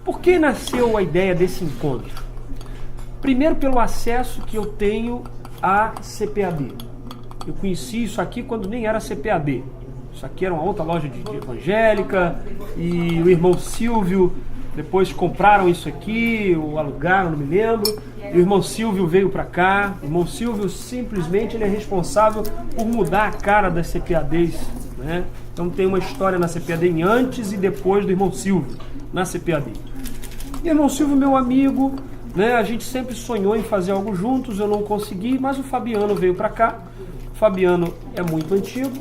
Por que nasceu a ideia desse encontro? Primeiro, pelo acesso que eu tenho à CPAD. Eu conheci isso aqui quando nem era CPAD. Isso aqui era uma outra loja de evangélica, e o irmão Silvio, depois compraram isso aqui, ou alugaram, não me lembro. E o irmão Silvio veio para cá. O irmão Silvio simplesmente ele é responsável por mudar a cara das CPADs, né? Então tem uma história na CPAD em antes e depois do irmão Silvio na CPAD. E o irmão Silvio, meu amigo, né? A gente sempre sonhou em fazer algo juntos, eu não consegui, mas o Fabiano veio para cá. O Fabiano é muito antigo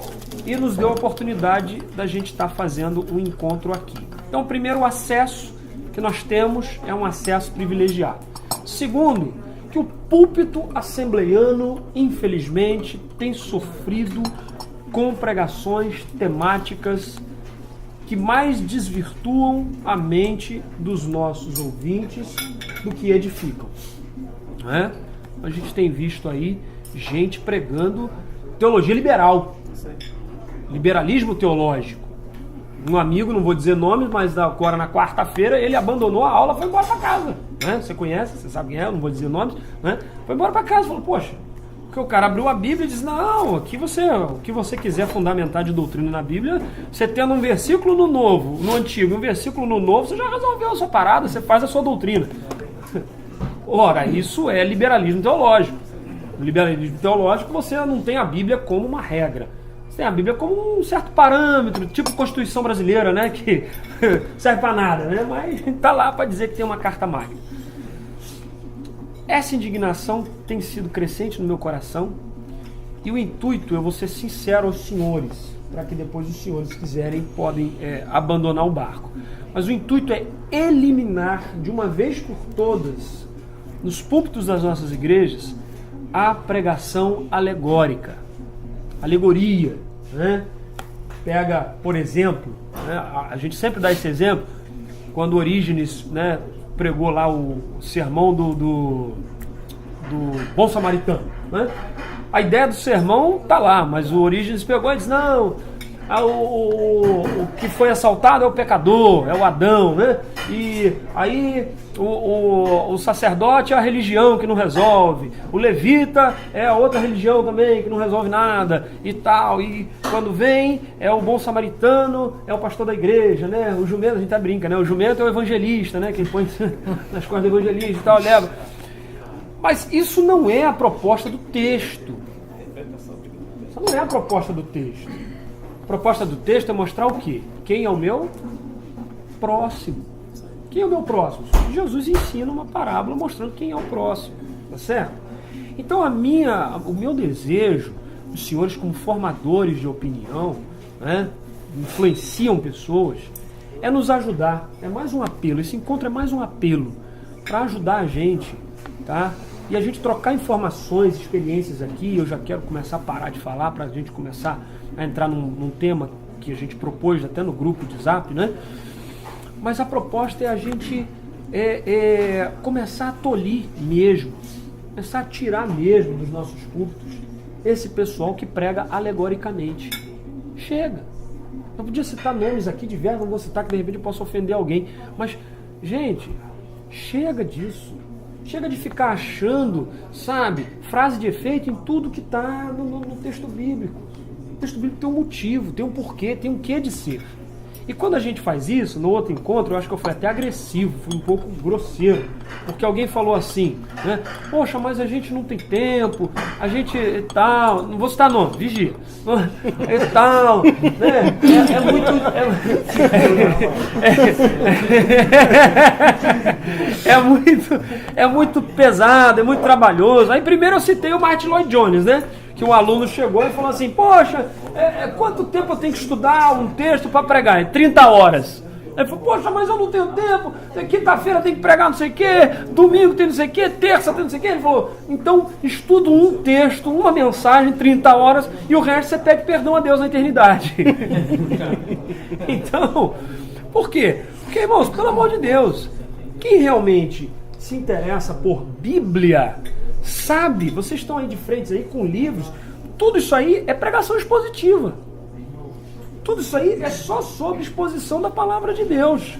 e nos deu a oportunidade da gente estar fazendo um encontro aqui. Então, primeiro, o acesso que nós temos é um acesso privilegiado. Segundo, que o púlpito assembleiano, infelizmente, tem sofrido com pregações temáticas que mais desvirtuam a mente dos nossos ouvintes do que edificam, né? A gente tem visto aí gente pregando teologia liberal, liberalismo teológico. Um amigo, não vou dizer nomes, mas agora na quarta-feira ele abandonou a aula e foi embora para casa, né? Você conhece, você sabe quem é, eu não vou dizer nomes, né? Foi embora para casa, falou, poxa, porque o cara abriu a Bíblia e disse, não, aqui o que você quiser fundamentar de doutrina na Bíblia, você tendo um versículo no Novo, no Antigo, e um versículo no Novo, você já resolveu a sua parada, você faz a sua doutrina. Ora, isso é liberalismo teológico. No liberalismo teológico você não tem a Bíblia como uma regra. Você tem a Bíblia como um certo parâmetro, tipo Constituição Brasileira, né? Que serve para nada, né? Mas tá lá para dizer que tem uma carta magna. Essa indignação tem sido crescente no meu coração e o intuito, eu vou ser sincero aos senhores, para que depois os senhores, se quiserem, podem abandonar o barco. Mas o intuito é eliminar de uma vez por todas, nos púlpitos das nossas igrejas, a pregação alegórica. Alegoria, né? Pega, por exemplo, né? A gente sempre dá esse exemplo, quando Orígenes, né, pregou lá o sermão do bom samaritano, né? A ideia do sermão tá lá, mas o Orígenes pegou e disse, não, o que foi assaltado é o pecador, é o Adão, né? E aí o sacerdote é a religião que não resolve, o levita é a outra religião também que não resolve nada e tal, e quando vem é o bom samaritano, é o pastor da igreja, né? O jumento, a gente até brinca, né? O jumento é o evangelista, né? Quem põe nas costas do evangelista e tal, leva. Mas isso não é a proposta do texto. Isso não é a proposta do texto. A proposta do texto é mostrar o quê? Quem é o meu próximo. Quem é o meu próximo? Jesus ensina uma parábola mostrando quem é o próximo. Tá certo? Então o meu desejo, os senhores como formadores de opinião, né, influenciam pessoas, é nos ajudar. É mais um apelo. Esse encontro é mais um apelo para ajudar a gente, tá? E a gente trocar informações, experiências aqui. Eu já quero começar a parar de falar para a gente começar a entrar num tema que a gente propôs até no grupo de Zap, né? Mas a proposta é a gente começar a tolir mesmo, começar a tirar mesmo dos nossos púlpitos esse pessoal que prega alegoricamente. Chega! Eu podia citar nomes aqui diversos, não vou citar que de repente eu possa ofender alguém, mas, gente, chega disso. Chega de ficar achando, sabe, frase de efeito em tudo que está no texto bíblico. O texto bíblico tem um motivo, tem um porquê, tem um quê de ser. E quando a gente faz isso, no outro encontro, eu acho que eu fui até agressivo, fui um pouco grosseiro, porque alguém falou assim, né? Poxa, mas a gente não tem tempo, a gente tal, não vou citar nome, vigia, e tal, né? É muito pesado, é muito trabalhoso. Aí primeiro eu citei o Martin Lloyd Jones, né? Que um aluno chegou e falou assim, poxa, quanto tempo eu tenho que estudar um texto para pregar? É 30 horas. Ele falou, poxa, mas eu não tenho tempo, quinta-feira tem que pregar não sei o quê, domingo tem não sei o quê, terça tem não sei o quê. Ele falou, então estuda um texto, uma mensagem, 30 horas, e o resto você pede perdão a Deus na eternidade. Então, por quê? Porque, irmãos, pelo amor de Deus, quem realmente se interessa por Bíblia, sabe, vocês estão aí de frente aí com livros, tudo isso aí é pregação expositiva. Tudo isso aí é só sobre exposição da palavra de Deus.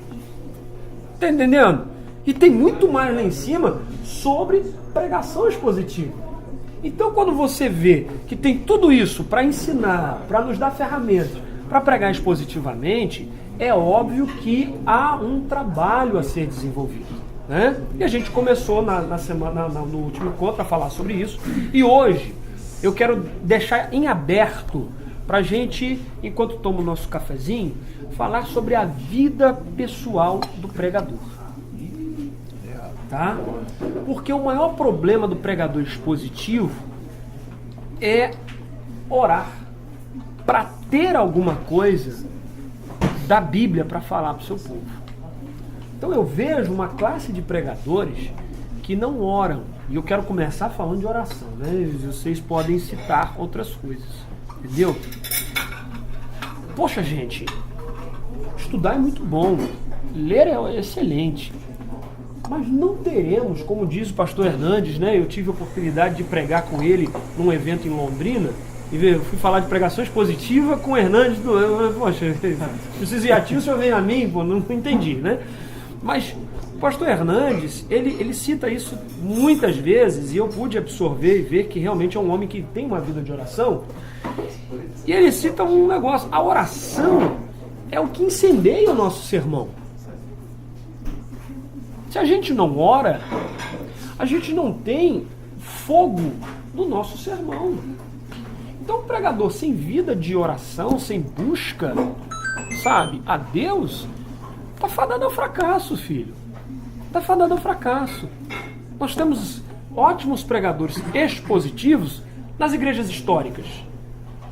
Tá entendendo? E tem muito mais lá em cima sobre pregação expositiva. Então, quando você vê que tem tudo isso para ensinar, para nos dar ferramentas, para pregar expositivamente, é óbvio que há um trabalho a ser desenvolvido, né? E a gente começou na semana, no último encontro a falar sobre isso. E hoje eu quero deixar em aberto para a gente, enquanto toma o nosso cafezinho, falar sobre a vida pessoal do pregador. Tá? Porque o maior problema do pregador expositivo é orar para ter alguma coisa da Bíblia para falar para o seu povo. Então eu vejo uma classe de pregadores que não oram. E eu quero começar falando de oração, né? Vocês podem citar outras coisas. Entendeu? Poxa, gente, estudar é muito bom, ler é excelente, mas não teremos, como diz o pastor Hernandes, né? Eu tive a oportunidade de pregar com ele num evento em Londrina, e eu fui falar de pregação expositiva com o Hernandes. Poxa, preciso ir ativo, o senhor vem a mim? Pô, não entendi, né? Mas o pastor Hernandes, ele cita isso muitas vezes, e eu pude absorver e ver que realmente é um homem que tem uma vida de oração. E ele cita um negócio: a oração é o que incendeia o nosso sermão. Se a gente não ora, a gente não tem fogo no nosso sermão. Então o pregador sem vida de oração, sem busca, sabe, a Deus, tá fadado ao fracasso, filho. Tá fadado ao fracasso. Nós temos ótimos pregadores expositivos nas igrejas históricas.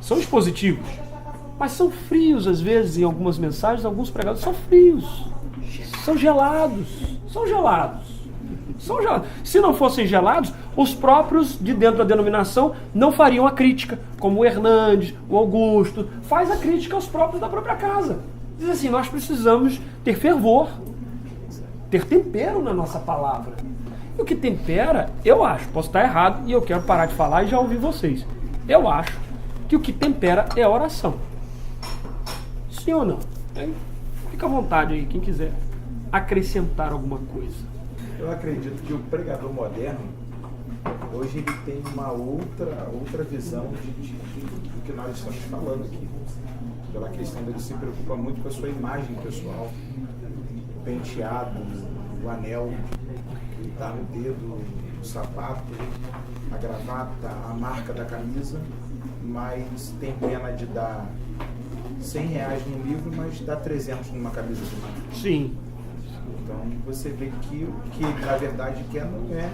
São expositivos, mas são frios às vezes em algumas mensagens. Alguns pregadores são frios, são gelados, são gelados. Se não fossem gelados, os próprios de dentro da denominação não fariam a crítica, como o Hernandes, o Augusto, faz a crítica aos próprios da própria casa. Diz assim: nós precisamos ter fervor, ter tempero na nossa palavra. E o que tempera, eu acho, posso estar errado e eu quero parar de falar e já ouvir vocês. Eu acho que o que tempera é a oração. Sim ou não? Fica à vontade aí, quem quiser acrescentar alguma coisa. Eu acredito que o pregador moderno, hoje ele tem uma outra visão do que nós estamos falando aqui. Pela questão dele se preocupa muito com a sua imagem pessoal, o penteado, o anel que está no dedo, o sapato, a gravata, a marca da camisa, mas tem pena de dar R$100 num livro, mas dá 300 numa camisa de marca. Sim. Então você vê que o que na verdade quer não é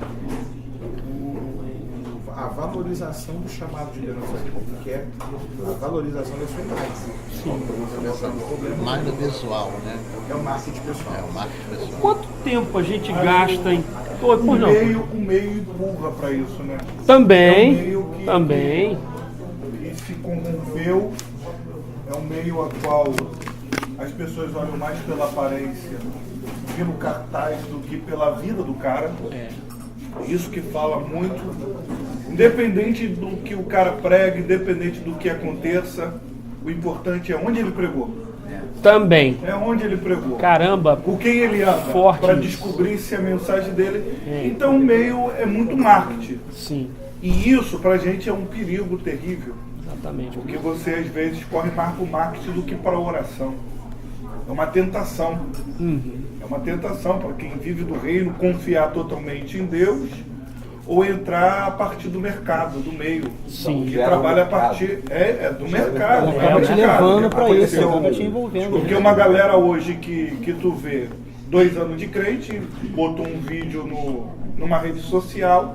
a valorização do chamado de Deus, ele quer a valorização da sua imagem. Sim. Marca visual, né? É o marketing pessoal. É o marketing pessoal. Quanto tempo a gente gasta em... O meio empurra para isso, né? Também, é um meio que, também. Que se corrompeu, é um meio a qual as pessoas olham mais pela aparência, pelo cartaz, do que pela vida do cara. Isso que fala muito. Independente do que o cara prega, independente do que aconteça, o importante é onde ele pregou. Também. É onde ele pregou. Caramba. Com quem ele anda, Forte para isso. descobrir se a mensagem dele... Então o meio é muito marketing. Sim, E isso pra gente é um perigo terrível. exatamente. Porque você às vezes corre mais para o marketing do que para a oração. É uma tentação. É uma tentação para quem vive do reino confiar totalmente em Deus ou entrar a partir do mercado, do meio. Sim. Que trabalha a partir do mercado. Acaba te levando para isso, acaba te envolvendo. Porque uma galera hoje que tu vê 2 anos de crente, botou um vídeo numa rede social,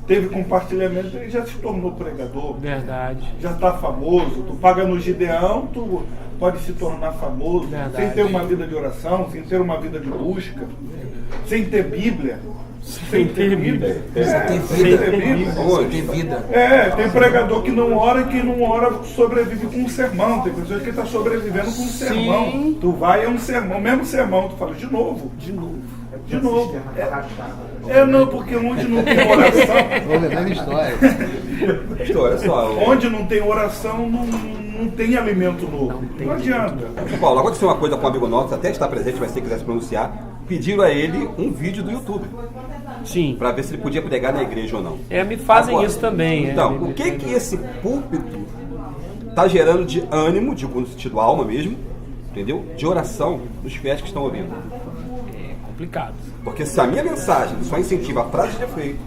teve compartilhamento, ele já se tornou pregador. Verdade. Já está famoso. Tu paga no Gideão, tu pode se tornar famoso. Verdade. Sem ter uma vida de oração, sem ter uma vida de busca, sem ter Bíblia. Sem ter Bíblia. Sem ter Bíblia. Tem vida. Tem pregador que não ora e quem não ora sobrevive com um sermão. Tem pessoas que estão sobrevivendo com um sermão. Tu vai é um sermão, mesmo sermão, tu fala de novo. De novo. De novo. Não, porque onde não tem oração. Ouve a mesma história. Olha só. Onde não tem oração, não tem alimento novo. Não adianta. Paulo, aconteceu uma coisa com um amigo nosso, até está presente, mas se quiser se pronunciar. pediram a ele um vídeo do YouTube, Sim. para ver se ele podia pregar na igreja ou não. Me fazem Agora, isso também. Então, o que esse púlpito está gerando de ânimo, no sentido alma mesmo, entendeu? De oração dos fiéis que estão ouvindo. É complicado. Porque se a minha mensagem só incentiva a frase de efeito,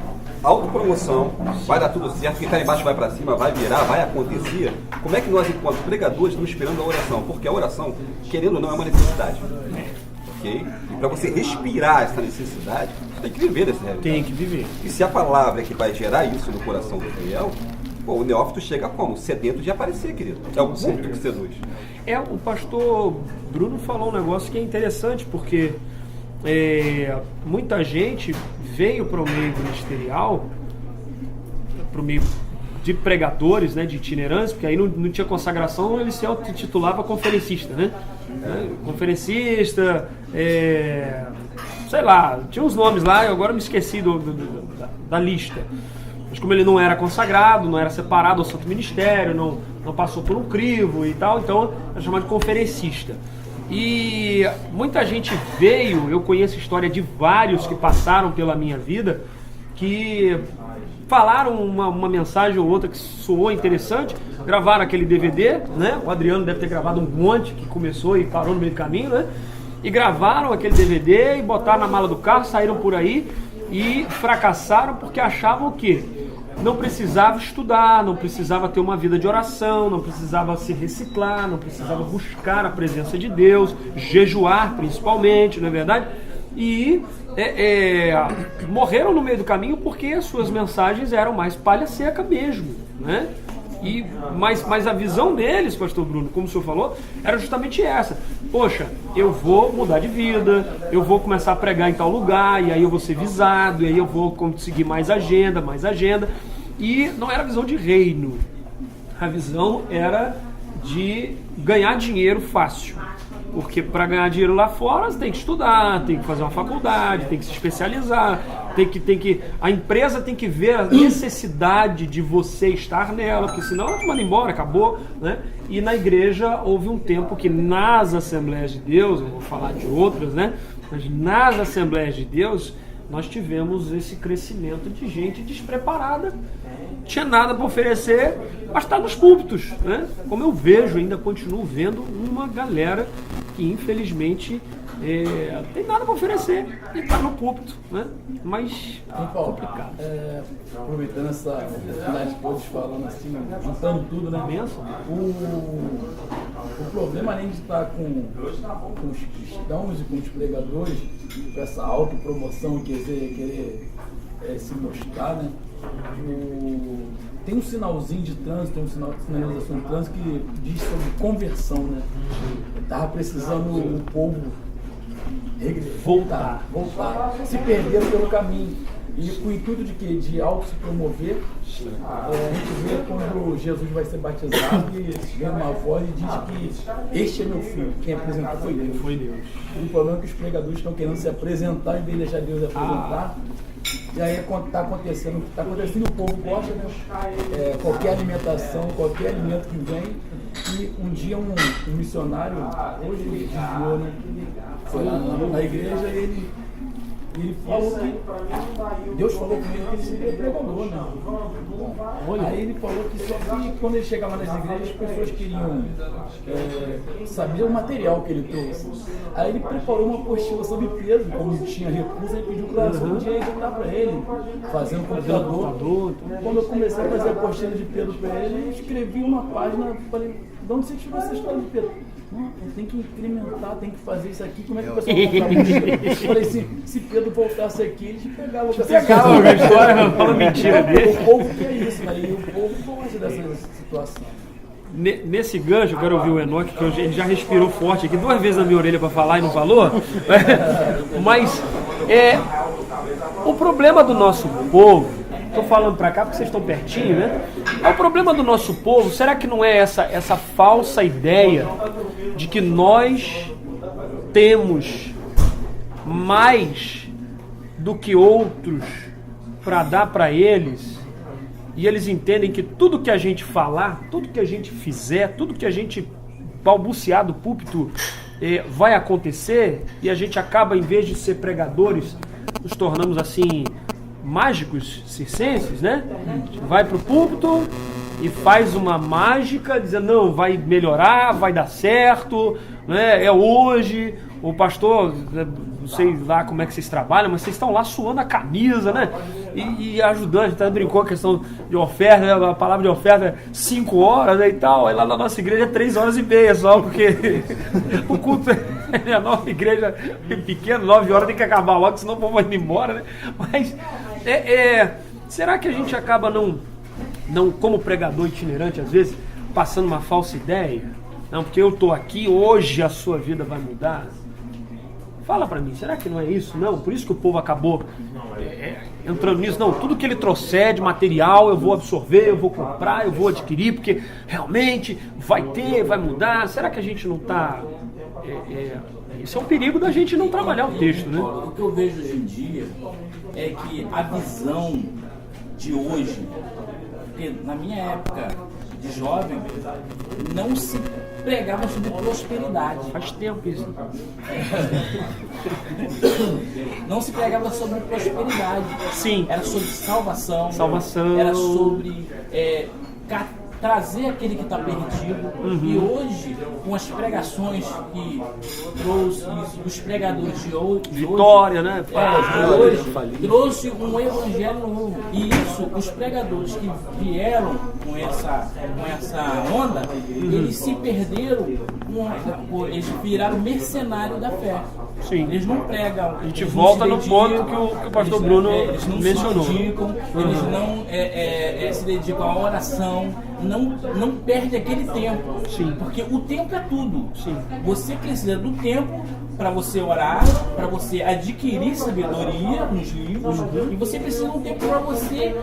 autopromoção, vai dar tudo certo, quem está embaixo vai para cima, vai virar, vai acontecer, como é que nós, enquanto pregadores, estamos esperando a oração? Porque a oração, querendo ou não, é uma necessidade. Ok? E para você respirar essa necessidade, você tem que viver dessa realidade. Tem que viver. E se a palavra é que vai gerar isso no coração do fiel, pô, o neófito chega como? Sedento de aparecer, querido. É o púlpito que seduz. O pastor Bruno falou um negócio que é interessante, porque muita gente veio para o meio ministerial, para o meio de pregadores, né, de itinerantes, porque aí não tinha consagração, ele se auto-titulava conferencista, né? Conferencista, sei lá, tinha uns nomes lá, eu agora me esqueci da lista. Mas como ele não era consagrado, não era separado ao santo ministério, não passou por um crivo e tal, então era chamado de conferencista. E muita gente veio, eu conheço a história de vários que passaram pela minha vida, que falaram uma mensagem ou outra que soou interessante, gravaram aquele DVD, né? O Adriano deve ter gravado um monte, que começou e parou no meio do caminho, né? E gravaram aquele DVD e botaram na mala do carro, saíram por aí e fracassaram porque achavam o quê? Não precisava estudar, não precisava ter uma vida de oração, não precisava se reciclar, não precisava buscar a presença de Deus, jejuar principalmente, não é verdade? E morreram no meio do caminho porque as suas mensagens eram mais palha seca mesmo, né? Mas a visão deles, pastor Bruno, como o senhor falou, era justamente essa. Poxa, eu vou mudar de vida, eu vou começar a pregar em tal lugar, e aí eu vou ser visado, e aí eu vou conseguir mais agenda. E não era visão de reino. A visão era de ganhar dinheiro fácil. Porque para ganhar dinheiro lá fora, você tem que estudar, tem que fazer uma faculdade, tem que se especializar, a empresa tem que ver a necessidade de você estar nela, porque senão ela te manda embora, acabou, né? E na igreja houve um tempo que nas Assembleias de Deus, eu vou falar de outras, né? Mas nas Assembleias de Deus, nós tivemos esse crescimento de gente despreparada, tinha nada para oferecer, mas está nos púlpitos, né? Como eu vejo, ainda continuo vendo uma galera que infelizmente tem nada para oferecer e está no púlpito, né? Mas complicado. Aproveitando essa oportunidade todos falando assim, juntando tudo, né? Benção. O problema, além de estar com os cristãos e com os pregadores, com essa autopromoção e querer se mostrar, né? Tem um sinalzinho de trânsito, tem uma sinalização de trânsito que diz sobre conversão, né? Estava precisando o povo voltar, se perderam pelo caminho. E com o intuito de quê? De auto se promover. A gente vê quando Jesus vai ser batizado e vem uma voz e diz que este é meu filho. Quem apresentou foi Deus. O problema é que os pregadores estão querendo se apresentar em vez de deixar Deus apresentar. E aí está acontecendo o que está acontecendo, o povo gosta, né? Qualquer alimentação, qualquer alimento que vem. E um dia um missionário, hoje ele desviou, né? Foi lá na igreja e ele falou que Deus falou com ele que ele seria pregador, né? Aí ele falou que só que quando ele chegava nas igrejas as pessoas queriam saber o material que ele trouxe. Aí ele preparou uma apostila sobre Pedro, como tinha recurso, ele pediu para eu podia editar para ele, fazendo computador. Quando eu comecei a fazer a apostila de Pedro para ele, eu escrevi uma página, falei, de onde você tirou essa história de Pedro? Não, tem que incrementar, tem que fazer isso aqui, como é que o pessoal vai comprar? Eu falei assim, se Pedro voltasse aqui, eles pegavam a história, fala mentira dele. O povo quer isso, né? E o povo gosta dessa situação. Nesse gancho, eu quero ouvir o Enoque, que ele já respirou forte aqui 2 vezes na minha orelha para falar e não falou. Mas o problema do nosso povo, estou falando para cá porque vocês estão pertinho, né? O problema do nosso povo, será que não é essa falsa ideia de que nós temos mais do que outros para dar para eles, e eles entendem que tudo que a gente falar, tudo que a gente fizer, tudo que a gente balbuciar do púlpito vai acontecer e a gente acaba, em vez de ser pregadores, nos tornamos assim mágicos circenses, né? A gente vai para o púlpito e faz uma mágica, dizendo, não, vai melhorar, vai dar certo, né? É hoje, o pastor, não sei lá como é que vocês trabalham, mas vocês estão lá suando a camisa, né? E ajudando, a gente brincou a questão de oferta, né? A palavra de oferta é 5 horas, né, e tal, aí lá na nossa igreja é 3 horas e meia só, porque o culto é a nossa igreja pequena, 9 horas tem que acabar logo, senão o povo vai indo embora, né? Mas, será que a gente acaba não, como pregador itinerante, às vezes, passando uma falsa ideia? Não, porque eu estou aqui, hoje a sua vida vai mudar. Fala pra mim, será que não é isso? Não, por isso que o povo acabou entrando nisso. Não, tudo que ele trouxer de material eu vou absorver, eu vou comprar, eu vou adquirir, porque realmente vai ter, vai mudar. Será que a gente não está... Isso é um perigo da gente não trabalhar o texto, né? O que eu vejo hoje em dia é que a visão de hoje, porque na minha época de jovem, não se pregava sobre prosperidade. Faz tempo isso. Não se pregava sobre prosperidade. Sim. Era sobre salvação. Salvação. Era sobre trazer aquele que está perdido. E hoje, com as pregações que trouxe os pregadores de hoje, Vitória, né? Trouxe um evangelho novo. E isso, os pregadores que vieram com essa onda, eles se perderam, eles viraram mercenário da fé. Sim. Eles não pregam. A gente volta no ponto que o pastor Bruno mencionou. Eles não se dedicam à oração, não perde aquele tempo. Sim. Porque o tempo é tudo. Sim. Você precisa do tempo para você orar, para você adquirir sabedoria nos livros, e você precisa de um tempo para você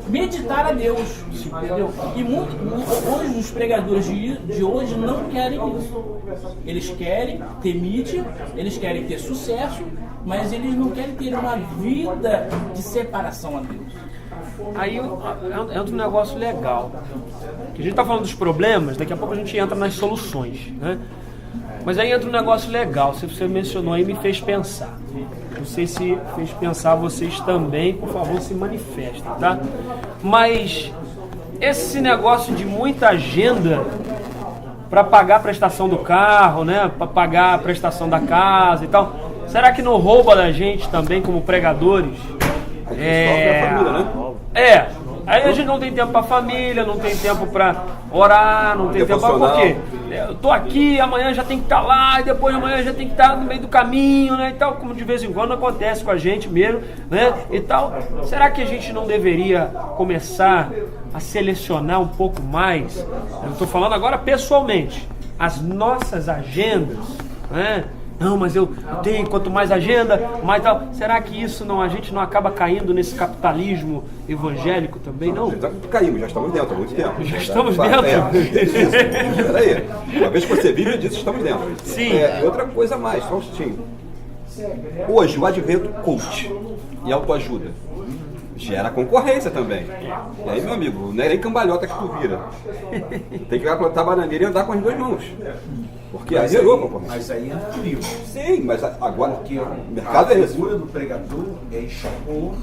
meditar a Deus, entendeu? E hoje os pregadores de hoje não querem isso. Eles querem ter mídia, eles querem ter sucesso, mas eles não querem ter uma vida de separação a Deus. Aí entra um negócio legal. Que a gente está falando dos problemas, daqui a pouco a gente entra nas soluções, né? Mas aí entra um negócio legal, se você mencionou aí, me fez pensar. Não sei se fez pensar vocês também, por favor, se manifestem, tá? Mas esse negócio de muita agenda para pagar a prestação do carro, né? Para pagar a prestação da casa e tal, será que não rouba da gente também como pregadores? Aí a gente não tem tempo para família, não tem tempo para orar, não tem tempo para... Por quê? Eu tô aqui, amanhã já tem que estar lá, e depois de amanhã já tem que estar no meio do caminho, né, e tal, como de vez em quando acontece com a gente mesmo, né, e tal. Será que a gente não deveria começar a selecionar um pouco mais, eu estou falando agora pessoalmente, as nossas agendas, né? Não, mas eu tenho, quanto mais agenda, mais tal. Será que isso não, a gente não acaba caindo nesse capitalismo evangélico também, não? Já caímos, já estamos dentro há muito tempo. Já estamos dentro? Peraí. Uma vez que você vive disso, estamos dentro. Sim. Outra coisa a mais, só um instantinho. Hoje, o advento coach e autoajuda gera concorrência também. E aí, meu amigo, não é nem cambalhota que tu vira. Tem que plantar bananeira e andar com as duas mãos. Porque aí zerou a concorrência. Mas aí é perigo. Sim, mas agora Porque o mercado é a esse. figura do pregador é expor ou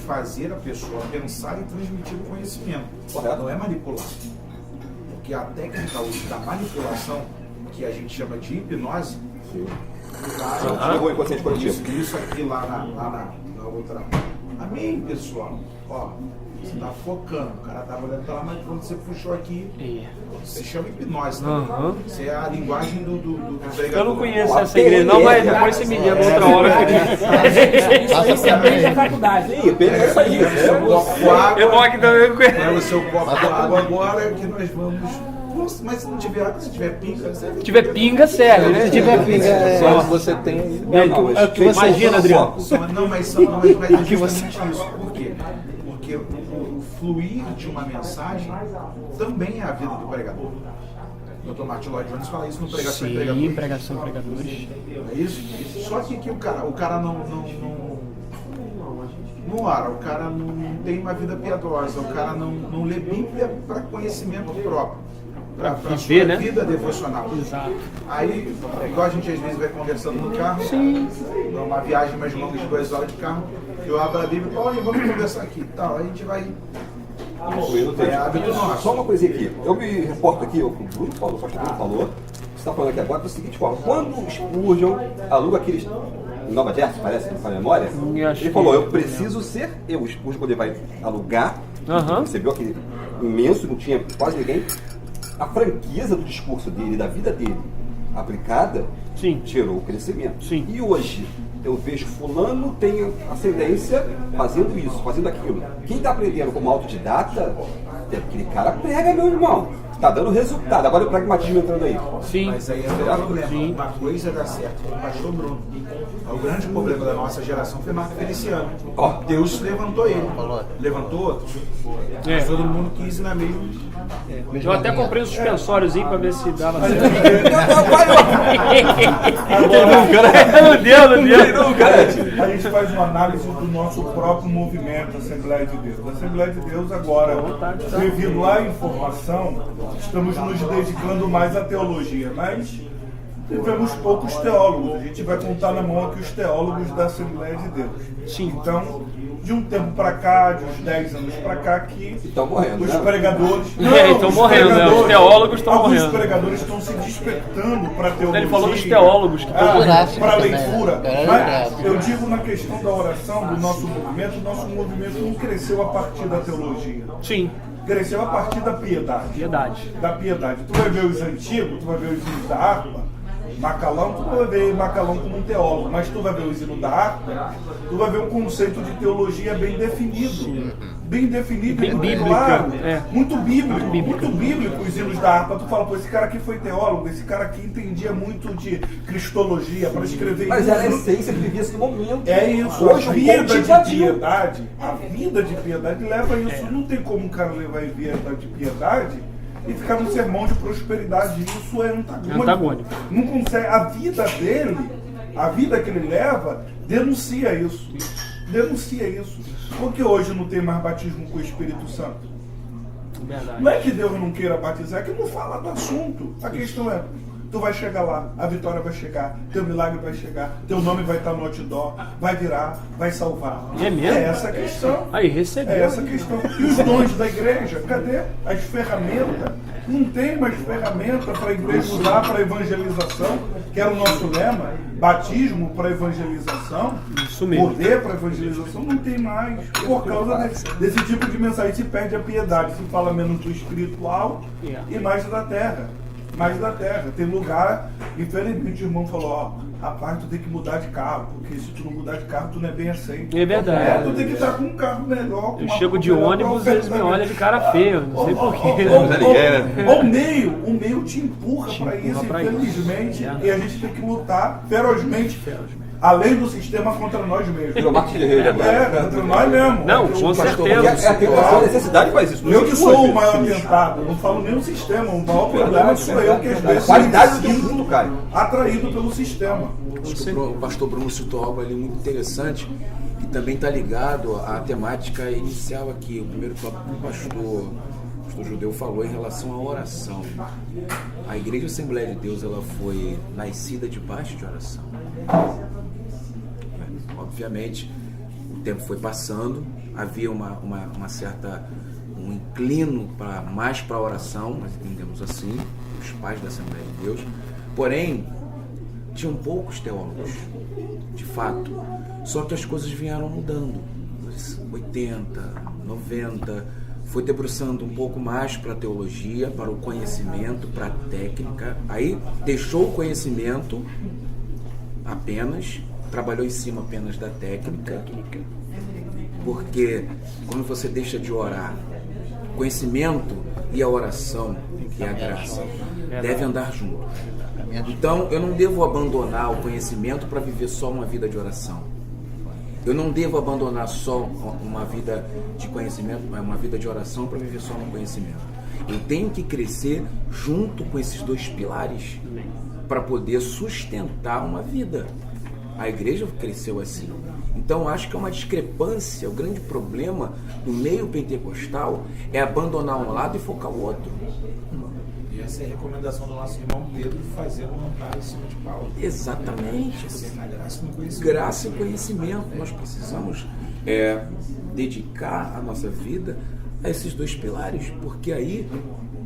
fazer a pessoa pensar e transmitir o conhecimento. Correto. Não é manipular. Porque a técnica da manipulação, que a gente chama de hipnose, Chegou o inconsciente coletivo. isso aqui lá na outra. Amém, pessoal. Ó, você tá focando, o cara tava olhando pra lá, mas quando você puxou aqui, se chama hipnose, né? Isso é a linguagem do pregador. Eu não conheço essa igreja, não, mas depois você me diga outra hora. Isso aprende na faculdade. Sim, é isso aí. Eu vou aqui também com ele. É o seu copo d'água agora que nós vamos. Nossa, mas se não tiver água, se tiver pinga, serve. Se tiver pinga, serve, né? Se tiver pinga, só você tem. É o que você Imagina, Adriano. Não, mas é justamente isso. Por quê? Porque o fluir de uma mensagem também é a vida do pregador. O Dr. Martin Lloyd Jones fala isso no Pregação e Pregadores. Sim, pregação e pregadores. É isso? Só que o cara não ora, o cara não tem uma vida piedosa, o cara não lê Bíblia para conhecimento próprio. para a viver, sua né? vida devocional. Exato. Aí, igual a gente às vezes vai conversando no carro, uma viagem mais longa de 2 horas de carro, eu abro a Bíblia e falo, olha, vamos conversar aqui. Tal, aí a gente vai. É hábito nosso. Só uma coisinha aqui. Eu me reporto aqui, o Bruno falou, o pastor Bruno falou, você está falando aqui agora da seguinte forma: quando o Spurgeon aluga aqueles. Em Nova Jersey, parece, com a memória, ele falou: eu preciso ser eu. O Spurgeon, quando ele vai alugar, recebeu aquele imenso, não tinha quase ninguém. A franqueza do discurso dele, da vida dele, aplicada, gerou o crescimento. Sim. E hoje, eu vejo fulano tem ascendência fazendo isso, fazendo aquilo. Quem está aprendendo como autodidata, aquele cara prega, meu irmão. Tá dando resultado. Agora o pragmatismo entrando aí. Sim. Mas aí é o problema. Uma coisa dá certo com o pastor Bruno. O grande problema da nossa geração foi Marco Feliciano. Deus levantou ele. Levantou outros. Mas todo mundo quis ir na mesma. Eu até comprei um suspensóriozinho pra ver se dava certo. Não deu. A gente faz uma análise do nosso próprio movimento, Assembleia de Deus. A Assembleia de Deus agora, devido à informação, estamos nos dedicando mais à teologia, mas tivemos poucos teólogos. A gente vai contar na mão aqui os teólogos da Assembleia de Deus. Sim. Então, de um tempo para cá, de uns 10 anos para cá, que estão morrendo, os né? pregadores... Estão morrendo, né? Os teólogos estão morrendo. Alguns pregadores estão se despertando para a teologia. Ele falou dos teólogos que estão para a leitura. Mas eu digo na questão da oração, do nosso movimento não cresceu a partir da teologia. Sim. Cresceu a partir da piedade. Da piedade. Tu vai ver os antigos, tu vai ver os hinos da harpa, Macalão, tu vai ver Macalão como um teólogo, mas tu vai ver os hinos da harpa, tu vai ver um conceito de teologia bem definido. Bem definido, bem muito bíblico, claro, é. muito bíblico os hinos da harpa. Tu fala, pô, esse cara aqui foi teólogo, esse cara aqui entendia muito de cristologia para escrever. Mas era a essência que vivia-se no momento. É isso. Hoje, a vida de piedade leva a isso. Não tem como um cara levar a vida de piedade e ficar num sermão de prosperidade. Isso é antagônico. Não consegue. A vida dele, a vida que ele leva, denuncia isso. Porque hoje não tem mais batismo com o Espírito Santo. Verdade. Não é que Deus não queira batizar, é que não fala do assunto. A questão é, tu vai chegar lá, a vitória vai chegar, teu milagre vai chegar, teu nome vai estar no outdoor, vai virar, vai salvar. É mesmo? É essa a questão. Aí, recebeu. É essa a questão. E os dons da igreja? Cadê as ferramentas? Não tem mais ferramenta para a igreja usar para evangelização, que era o nosso lema. Batismo para evangelização, isso mesmo. Poder para evangelização, não tem mais. Por causa desse tipo de mensagem se perde a piedade, se fala menos do espiritual e mais da terra. Tem lugar, infelizmente o irmão falou, ó, rapaz, tu tem que mudar de carro, porque se tu não mudar de carro, tu não é bem aceito. É verdade. Tu tem que estar com um carro melhor. Eu chego de ônibus e eles me olham de cara feia, não sei porquê. O meio te empurra para isso, infelizmente, e a gente tem que lutar ferozmente. Além do sistema contra nós mesmos. Contra nós mesmos. Não, com certeza. A tentação, a necessidade faz isso. Eu que sou o maior tentado, não falo nem o sistema, o maior problema sou eu que às vezes qualidade do mundo, cara. Atraído pelo sistema. O pastor Bruno citou algo ali muito interessante, que também está ligado à temática inicial aqui. O primeiro tópico que o pastor Judeu falou em relação à oração. A Igreja Assembleia de Deus, ela foi nascida debaixo de oração. Obviamente, o tempo foi passando, havia uma certa inclino mais para a oração, nós entendemos assim, os pais da Assembleia de Deus. Porém, tinham poucos teólogos, de fato. Só que as coisas vieram mudando. Nos 80, 90, foi debruçando um pouco mais para a teologia, para o conhecimento, para a técnica. Aí deixou o conhecimento apenas, trabalhou em cima apenas da técnica, porque quando você deixa de orar, conhecimento e a oração, que é a graça, deve andar junto. Então, eu não devo abandonar o conhecimento para viver só uma vida de oração. Eu não devo abandonar só uma vida de conhecimento, uma vida de oração para viver só no conhecimento. Eu tenho que crescer junto com esses dois pilares para poder sustentar uma vida. A igreja cresceu assim. Então, acho que é uma discrepância. O grande problema do meio pentecostal é abandonar um lado e focar o outro. E essa é a recomendação do nosso irmão Pedro fazer um altar em cima de Paulo. Exatamente. Na graça no conhecimento. Graça e conhecimento. Nós precisamos dedicar a nossa vida a esses dois pilares, porque aí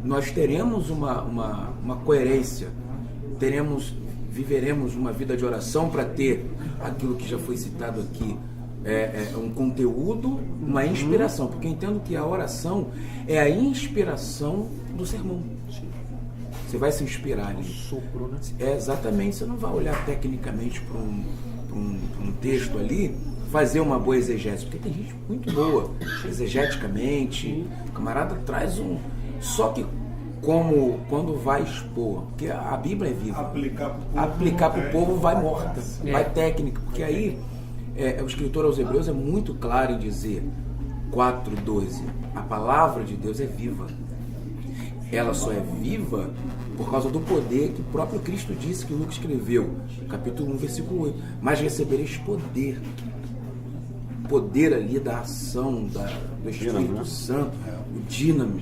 nós teremos uma coerência, viveremos uma vida de oração para ter aquilo que já foi citado aqui, um conteúdo, uma inspiração, porque eu entendo que a oração é a inspiração do sermão. Você vai se inspirar ali. Sopro, né? Exatamente, você não vai olhar tecnicamente para um texto ali, fazer uma boa exegese, porque tem gente muito boa, exegeticamente, o camarada traz só que quando vai expor, porque a Bíblia é viva, aplicar para o povo vai morta, vai técnica, porque aí o escritor aos Hebreus é muito claro em dizer, 4:12, a palavra de Deus é viva. Ela só é viva por causa do poder que o próprio Cristo disse, que Lucas escreveu, capítulo 1, versículo 8. Mas recebereis poder. Poder ali da ação do Espírito Santo, o dínamo,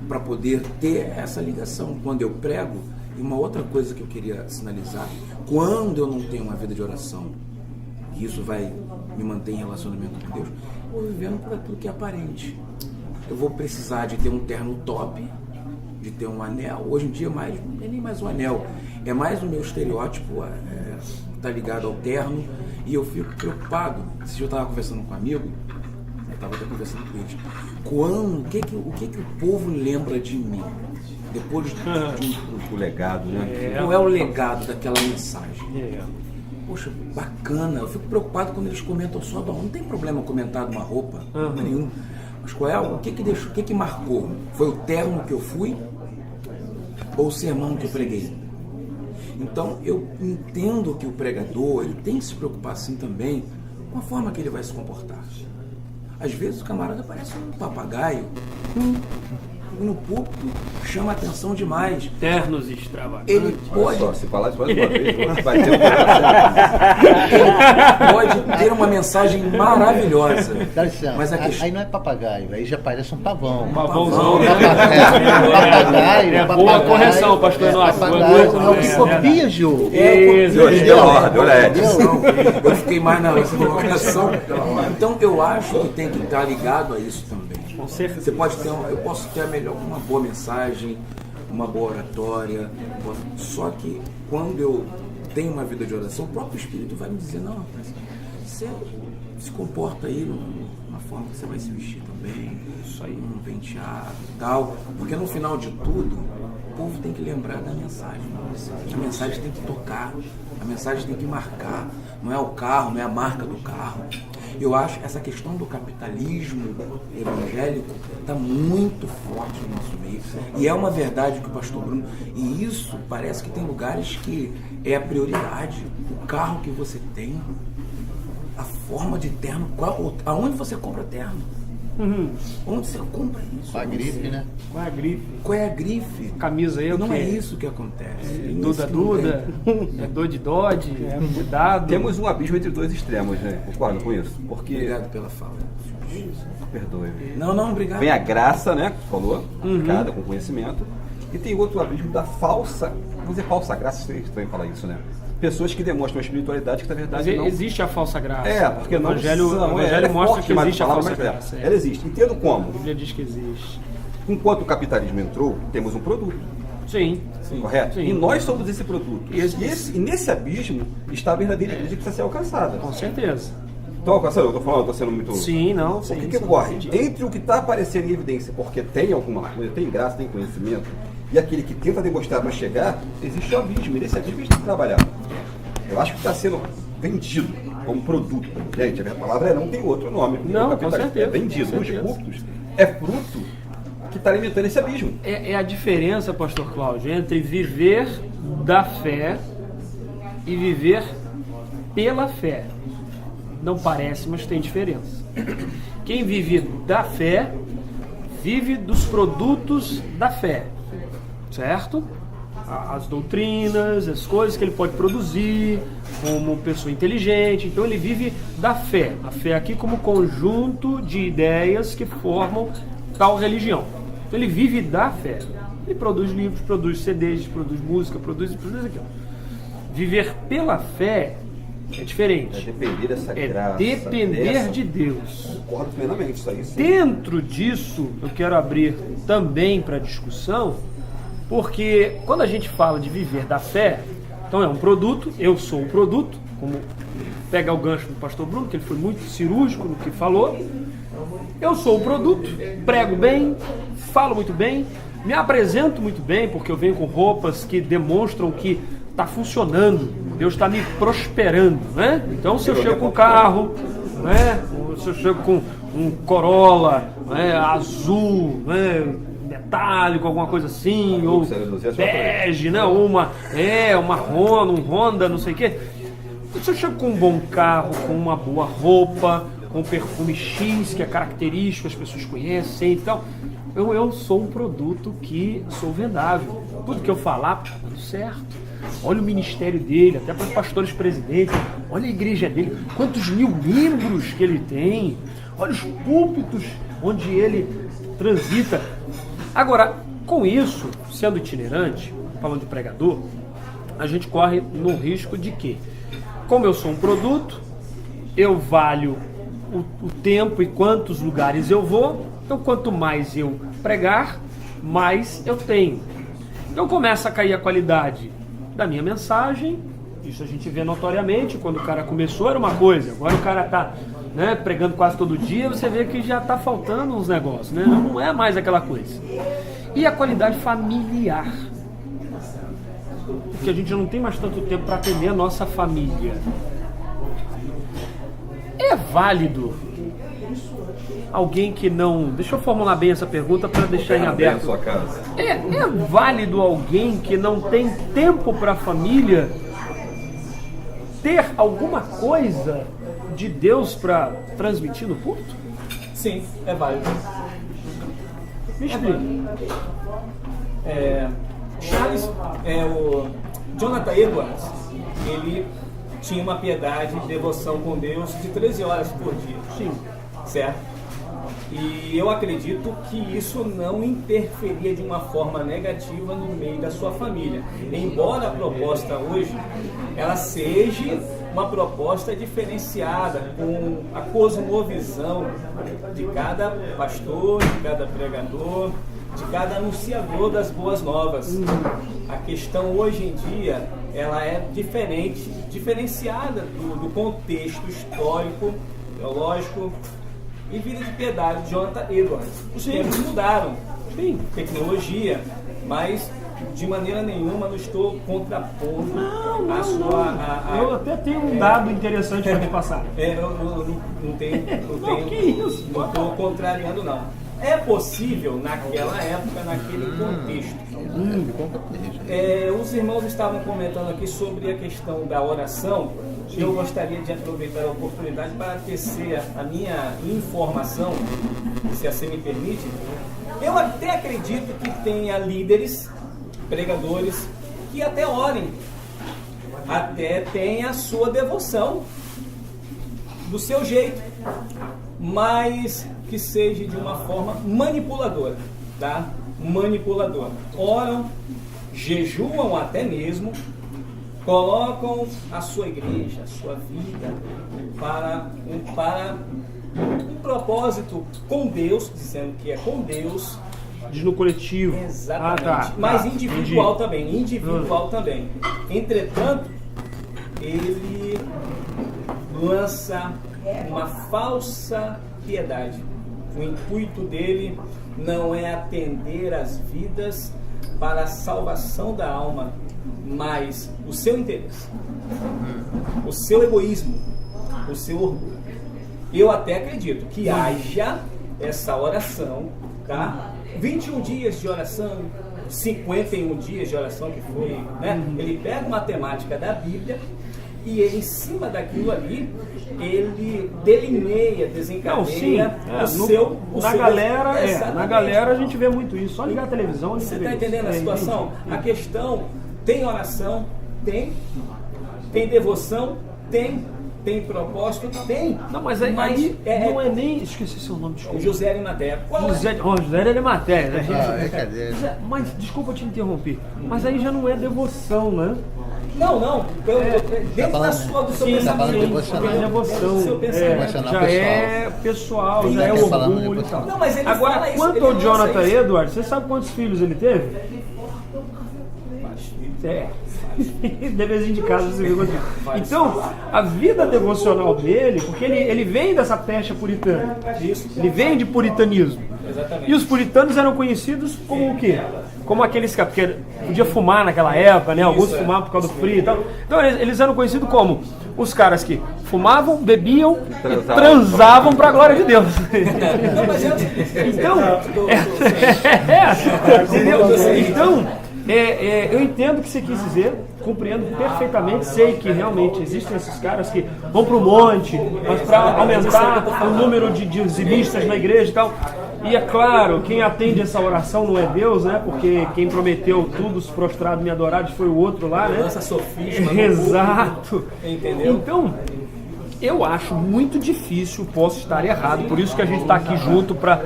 para poder ter essa ligação. Quando eu prego, e uma outra coisa que eu queria sinalizar, quando eu não tenho uma vida de oração, e isso vai me manter em relacionamento com Deus, eu vou vivendo por aquilo que é aparente. Eu vou precisar de ter um terno top, de ter um anel. Hoje em dia não é nem mais um anel, é mais o meu estereótipo, tá ligado ao terno, e eu fico preocupado. Se eu estava conversando com um amigo, eu estava até conversando com eles, o que o povo lembra de mim depois O legado, né? Não é o legado daquela mensagem. Poxa, bacana. Eu fico preocupado quando eles comentam só não tem problema comentar de uma roupa nenhum. Mas o que marcou? Foi o terno que eu fui ou o sermão que eu preguei? Então eu entendo que o pregador ele tem que se preocupar assim também com a forma que ele vai se comportar. Às vezes o camarada parece um papagaio no púlpito, chama atenção demais. Ternos extravagantes. Ele pode... Só, se falar isso mais uma vez, vai ter Ele pode ter uma mensagem maravilhosa. Dá licença, Mas a questão... aí não é papagaio, aí já parece um pavão. Um pavãozão. Papagaio. Boa correção, pastor Inácio. Papagaio é o que copia, Gil. Eu fiquei mais na colocação. Então eu acho que tem que estar ligado a isso também. Com certeza. Você pode ter eu posso ter uma boa mensagem, uma boa oratória, só que quando eu tenho uma vida de oração, o próprio Espírito vai me dizer, não, rapaz, você se comporta aí uma forma que você vai se vestir também, isso aí, um penteado e tal, porque no final de tudo, o povo tem que lembrar da mensagem. A mensagem tem que tocar, a mensagem tem que marcar, não é o carro, não é a marca do carro. Eu acho essa questão do capitalismo evangélico está muito forte no nosso meio. E é uma verdade que o pastor Bruno... E isso parece que tem lugares que é a prioridade. O carro que você tem, a forma de terno, aonde você compra terno? Onde você compra isso? A grife, né? Qual é a grife? Qual é a grife? Camisa aí, Não é isso que acontece. Duda, é Dodge, cuidado. Temos um abismo entre dois extremos, né? Concordo com isso? Porque... Obrigado pela fala. Perdoe. Não, obrigado. Vem a graça, né? Que falou, aplicada com conhecimento. E tem outro abismo da falsa, vamos dizer falsa graça, é estranho falar isso, né? Pessoas que demonstram a espiritualidade que na verdade Mas não... existe a falsa graça. Porque o Evangelho mostra que existe a falsa graça. Ela existe. Entendo como? A Bíblia diz que existe. Enquanto o capitalismo entrou, temos um produto. Sim. Correto? Sim. E nós somos esse produto. E nesse abismo está a verdadeira igreja que precisa ser alcançada. Com certeza. Então, eu estou falando, estou sendo muito... Sim, não. O que ocorre? Entre o que está aparecendo em evidência, porque tem alguma coisa, tem graça, tem conhecimento, e aquele que tenta demonstrar para chegar, existe o abismo. E nesse abismo a gente tem que trabalhar. Eu acho que está sendo vendido como produto. Gente, a palavra não tem outro nome. Não, com certeza. É vendido nos cultos. É fruto que está alimentando esse abismo. É a diferença, pastor Cláudio, entre viver da fé e viver pela fé. Não parece, mas tem diferença. Quem vive da fé, vive dos produtos da fé. Certo? As doutrinas, as coisas que ele pode produzir como pessoa inteligente. Então ele vive da fé. A fé aqui como conjunto de ideias que formam tal religião. Então ele vive da fé. Ele produz livros, produz CDs, produz música, produz aquilo. Viver pela fé é diferente. É depender dessa graça. Depender de Deus. Concordo plenamente, isso aí. Sim. Dentro disso, eu quero abrir também para discussão, porque quando a gente fala de viver da fé, então é um produto, eu sou um produto, como pega o gancho do pastor Bruno, que ele foi muito cirúrgico no que falou. Eu sou um produto, prego bem, falo muito bem, me apresento muito bem, porque eu venho com roupas que demonstram que está funcionando, Deus está me prosperando, né? Então se eu chego com um carro, né? Se eu chego com um Corolla, né? Azul, né? Metálico, alguma coisa assim, ou bege, né? Ou uma Honda, um Honda, não sei o quê. Se eu chego com um bom carro, com uma boa roupa, com um perfume X, que é característico, as pessoas conhecem, então eu sou um produto que sou vendável. Tudo que eu falar, tá dando certo. Olha o ministério dele, até para os pastores presidentes, olha a igreja dele, quantos mil membros que ele tem, olha os púlpitos onde ele transita. Agora, com isso, sendo itinerante, falando de pregador, a gente corre no risco de que, como eu sou um produto, eu valho o tempo e quantos lugares eu vou, então quanto mais eu pregar, mais eu tenho. Então começa a cair a qualidade da minha mensagem, isso a gente vê notoriamente, quando o cara começou era uma coisa, agora o cara está, né, pregando quase todo dia, você vê que já está faltando uns negócios, né? Não é mais aquela coisa. E a qualidade familiar, porque a gente não tem mais tanto tempo para atender a nossa família. É válido alguém que não... Deixa eu formular bem essa pergunta para deixar em aberto. É válido alguém que não tem tempo para a família ter alguma coisa de Deus para transmitir no culto? Sim, é válido. Me explica. O Jonathan Edwards, ele tinha uma piedade e devoção com Deus de 13 horas por dia. Sim. Certo? E eu acredito que isso não interferia de uma forma negativa no meio da sua família. Embora a proposta hoje, ela seja uma proposta diferenciada, com a cosmovisão de cada pastor, de cada pregador, de cada anunciador das boas novas. A questão hoje em dia, ela é diferenciada do contexto histórico, teológico e vida de piedade de Jonathan Edwards. Os tempos mudaram, sim, tecnologia, mas de maneira nenhuma não estou contrapondo a sua... Eu até tenho um dado interessante para te passar. Eu não estou contrariando, não. É possível naquela época, naquele contexto. Os irmãos estavam comentando aqui sobre a questão da oração. Eu gostaria de aproveitar a oportunidade para tecer a minha informação, se assim me permite. Eu até acredito que tenha líderes, pregadores, que até orem, até tenha a sua devoção, do seu jeito, mas que seja de uma forma manipuladora, tá? Manipuladora. Oram, jejuam até mesmo, colocam a sua igreja, a sua vida para um propósito com Deus, dizendo que é com Deus. Diz no coletivo. Exatamente. Mas individual também. Individual também. Entretanto, ele lança uma falsa piedade. O intuito dele não é atender as vidas para a salvação da alma, mas o seu interesse, o seu egoísmo, o seu orgulho. Eu até acredito que haja essa oração, tá? 21 dias de oração, 51 dias de oração que foi, né? Ele pega uma temática da Bíblia e ele, em cima daquilo ali, ele delineia, desencadeia Na galera a gente vê muito isso. Só ligar a televisão. Você está entendendo a situação? A questão, tem oração? Tem devoção? Tem. tem propósito? Tem. Não, mas aí não é nem... Esqueci seu nome, desculpa. José Arimateia. José Arimateia, né? Ah, cadê? José, mas, desculpa te interromper, mas aí já não é devoção, né? Não. Dentro falando- do seu Sim, tá falando pensamento. devocional. é devoção. Do seu pensamento. Devocional Já pessoal. é pessoal, já é Tá falando orgulho e devocional. tal. Não, mas ele Agora, fala isso, quanto ele ao lança Jonathan isso. Edwards, você sabe quantos filhos ele teve? É. Deverzinho de casa você vê quantos filhos. Então, a vida devocional dele, porque ele vem dessa pecha puritana. Ele vem de puritanismo. Exatamente. E os puritanos eram conhecidos como o quê? Como aqueles que porque podia fumar naquela época, né? Alguns fumavam por causa do frio e tal. Então eles eram conhecidos como os caras que fumavam, bebiam e transavam para a glória de Deus. Não, mas Então, entendeu? Eu entendo o que você quis dizer, compreendo perfeitamente, sei que realmente existem esses caras que vão para o monte, mas para aumentar o número de dizimistas na igreja e tal. E é claro, quem atende essa oração não é Deus, né? Porque quem prometeu tudo, os prostrados me adorados, foi o outro lá, né? lança sofisma. Exato. Entendeu? Então, eu acho muito difícil, posso estar errado, por isso que a gente está aqui junto para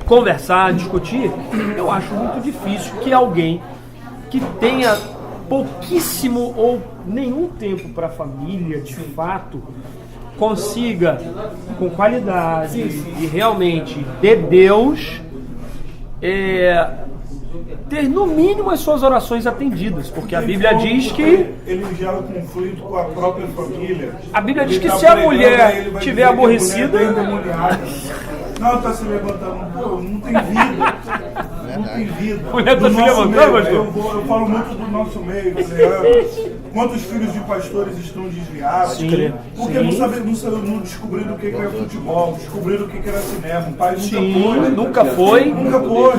conversar, discutir. Eu acho muito difícil que alguém que tenha pouquíssimo ou nenhum tempo para a família, de fato, consiga, com qualidade e realmente de Deus, ter no mínimo as suas orações atendidas, porque a Bíblia diz que Ele gera conflito com a própria família. a Bíblia diz Ele que tá se a pregando, aí mulher ele vai tiver dizer que a aborrecida, mulher tá endemoniada. Não, tá se levantando. Pô, não tem vida. Não tem vida. Mulher tá Do se nosso levantando, meio, pastor? eu falo muito do nosso meio. Quantos filhos de pastores estão desviados? Sim, Porque sim. não descobriram o que era futebol, descobriram o que era cinema. O pai sim, nunca foi. nunca foi.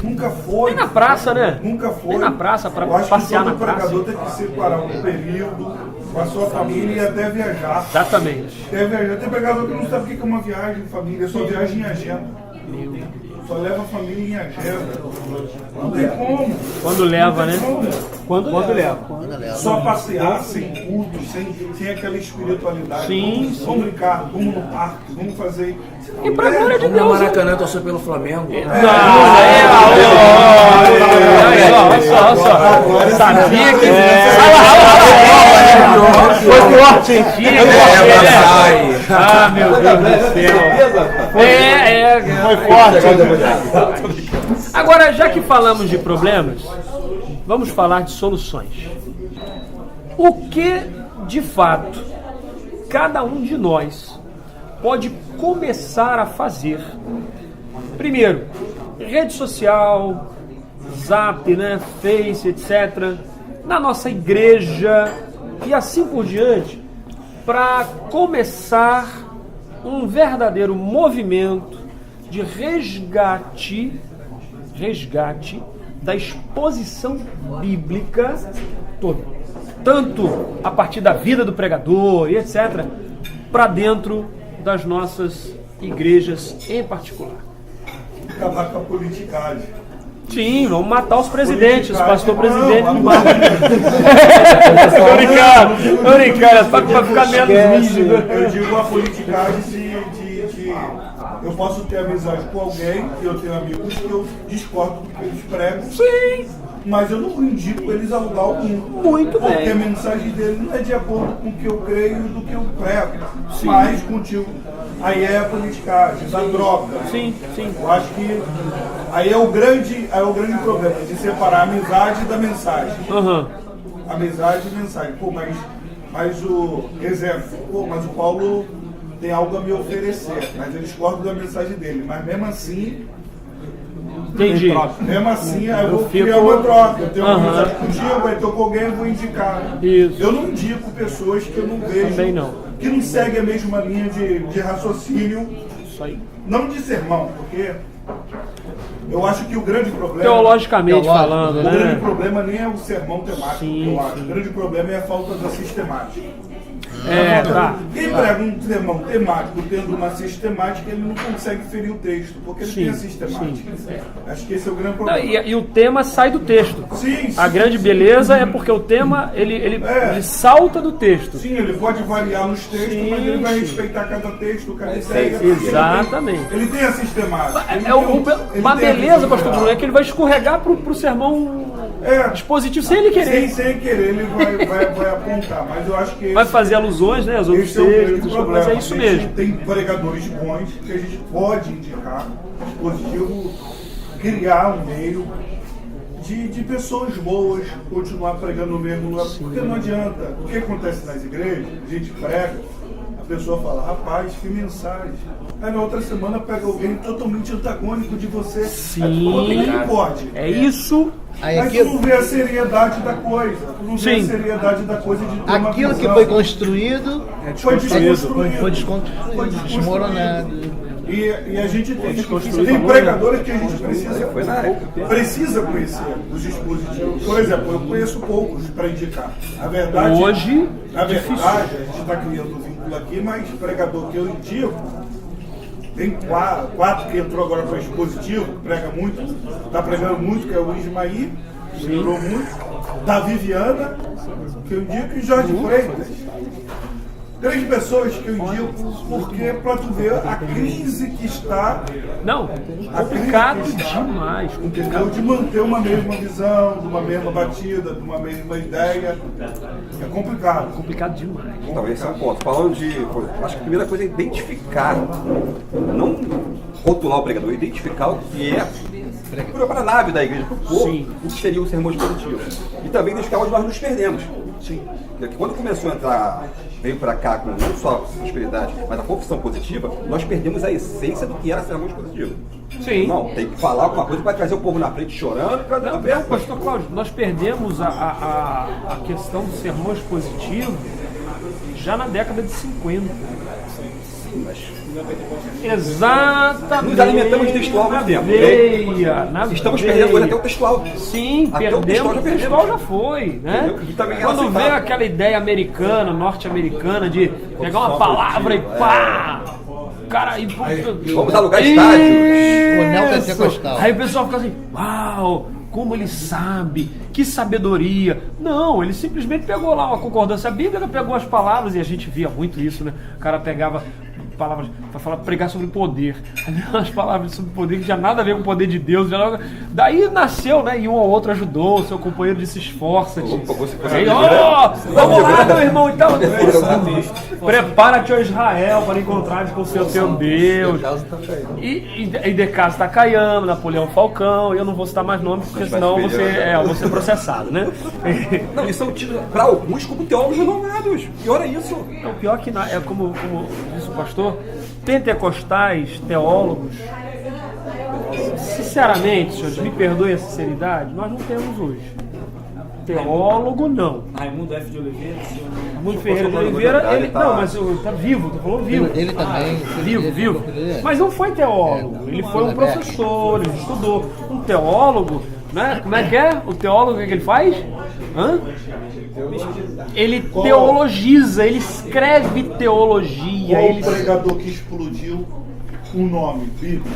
Nunca foi. Nem na praça, né? Nunca foi. Nem na praça, para Eu acho passear que na todo praça. pregador tem que separar um período com a sua família e até viajar. Exatamente. Até viajar. Tem pregador que não sabe o que é uma viagem, família, só viagem em agenda. Só leva a família em agenda. Não tem como. Quando leva, né? Quando leva. Só passear sem culto, sem aquela espiritualidade. Sim, Vamos brincar, vamos no parque, vamos fazer. E pra glória de No Deus. Maracanã torceu pelo Flamengo. Olha só. Sabia que. Foi forte, hein? Ah, meu Deus do céu. Foi forte. Agora, já que falamos de problemas, vamos falar de soluções. O que, de fato, cada um de nós pode começar a fazer? Primeiro, rede social, Zap, né, Face, etc., na nossa igreja e assim por diante, para começar um verdadeiro movimento de resgate da exposição bíblica toda, tanto a partir da vida do pregador e etc., para dentro das nossas igrejas em particular. Acabar com a politicagem. Sim, vamos matar os presidentes, os pastor Não, presidente não não. mata. Tô brincando, para ficar menos rígido. Eu digo a politicagem de eu posso ter amizade com alguém, eu tenho amigos que eu discordo do que eles pregam. Sim, Mas eu não indico eles a lugar algum. Muito bem. Porque a mensagem dele não é de acordo com o que eu creio e do que eu prego. Mas contigo. Aí é a politicagem, da droga. sim. Eu acho que aí é o grande problema, de separar a amizade da mensagem. Aham. Amizade e mensagem. Pô, mas o exemplo, mas o Paulo tem algo a me oferecer, mas eu discordo da mensagem dele. Mas mesmo assim, Entendi. aí eu vou fico- criar uma troca. Eu tenho uma Aham. amizade contigo, aí tô com alguém, eu vou indicar. Isso. Eu não indico pessoas que eu não vejo, Também não. que não seguem a mesma linha de raciocínio, Isso aí. não de sermão, porque eu acho que o grande problema... Teologicamente falando, O grande né? problema nem é o sermão temático, Sim, que eu acho. sim. O grande problema é a falta da sistemática. Tá. Quem prega um sermão temático tendo uma sistemática, ele não consegue ferir o texto, porque ele tem a sistemática. Acho que esse é o grande problema. E o tema sai do texto. Sim, A grande beleza é porque o tema, ele salta do texto. Sim, ele pode variar nos textos, mas ele vai respeitar cada texto, cada ideia. Exatamente. Ele tem a sistemática. Uma beleza, pastor Bruno, é que ele vai escorregar pro sermão expositivo sem ele querer. Sem querer, ele vai apontar, mas eu acho que Vai fazer alusões, né? As outros esse é o grande textos, problema. mas é isso A gente mesmo. Tem pregadores bons que a gente pode indicar, positivo, criar um meio de pessoas boas continuar pregando o mesmo lugar, porque não adianta. O que acontece nas igrejas, a gente prega, a pessoa fala, rapaz, que mensagem. Aí na outra semana pega alguém totalmente antagônico de você. Sim. Não pode. É isso. Aí Mas tu aquilo, não vê a seriedade da coisa. Tu não vê a Sim. seriedade da coisa de ter uma aquilo que visão. foi construído Foi desconstruído. foi desconstruído, desmoronado. E a gente tem pregadores que a gente precisa conhecer os dispositivos. Por exemplo, eu conheço poucos para indicar. A verdade, Hoje, a gente está criando um vínculo aqui, mas pregador que eu indico, tem quatro que entrou agora para dispositivo, prega muito, está pregando muito, que é o Ismaí, melhorou muito, Davi Viana, que eu indico, e Jorge Freitas. 3 pessoas que eu indico, porque para tu ver a crise que está. não, complicado demais. Entendeu? De manter uma mesma visão, de uma mesma batida, de uma mesma ideia. É complicado. Complicado demais. Então, esse é um ponto. Falando de. Acho que a primeira coisa é identificar, não rotular o pregador, identificar o que é para a nave da igreja, para o povo, Sim. o que seria o sermão expositivo. E também identificar onde nós nos perdemos. Sim. Porque quando começou a entrar, veio para cá com não só a prosperidade, mas a confissão positiva, nós perdemos a essência do que era sermão expositivo. Sim. Não, tem que falar alguma coisa para trazer o povo na frente chorando para dar Não, pastor Cláudio, nós perdemos a questão do sermão expositivo já na década de 50. Exatamente. Nos alimentamos de textual há muito tempo. Estamos perdendo hoje até o textual. Sim, Até o perdemos. textual O textual já foi, né? Entendeu? E também era Quando vem aceitável. aquela ideia americana, norte-americana, de pegar uma palavra e pá! Cara, Vamos alugar estádios. O neopentecostal. Aí o pessoal fica assim, uau, como ele sabe, que sabedoria. Não, ele simplesmente pegou lá uma concordância bíblica, pegou as palavras, e a gente via muito isso, né? O cara pegava palavras para falar, pregar sobre poder. As palavras sobre poder que já nada a ver com o poder de Deus. Daí nasceu, né? E um ou outro ajudou, seu companheiro disse, esforça-te. Aí, vamos lá, meu irmão, então. Prepara-te, ó Israel, para encontrar com o seu Deus. E Decas está caiando, Napoleão Falcão, e eu não vou citar mais nomes, porque senão eu vou ser processado, né? Não, e são tidos para alguns como teólogos renomados. Pior é isso. O pior que é como disse o pastor, pentecostais, teólogos, sinceramente, senhores, me perdoem a sinceridade, nós não temos hoje. Teólogo, não. Raimundo F. de Oliveira. Raimundo Ferreira de Oliveira, ele não, mas tá vivo, tô falando vivo. Ele também. Vivo. Mas não foi teólogo, ele foi um professor, ele estudou. Um teólogo, né? Como é que é? O teólogo, o que ele faz? Ele teologiza, ele escreve teologia. Qual o pregador que explodiu o nome bíblico?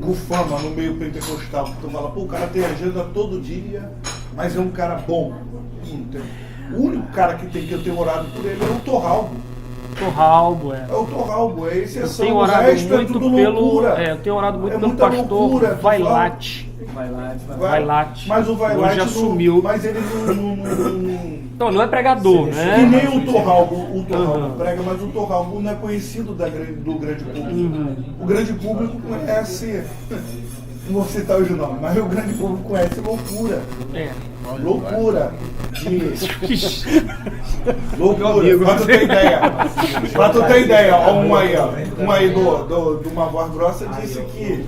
Com fama no meio pentecostal. Que tu fala, pô, o cara tem agenda todo dia, mas é um cara bom. Não tem. O único cara que eu tenho orado por ele é o Torralbo. Torralbo, É o Torralbo, é exceção. Eu tenho O orado resto muito é tudo pelo. loucura. Eu tenho orado muito É pelo muita pastor loucura, tu Vailate. Vailate. Mas o Vailate hoje assumiu. Mas ele Não, não é pregador, né? que nem o Torralbo prega, mas o Torralbo não é conhecido do grande público. O grande público conhece, não vou citar os nomes, mas o grande público conhece loucura. Loucura. Loucura. Pra tu ter ideia, ó, um aí de uma voz grossa disse que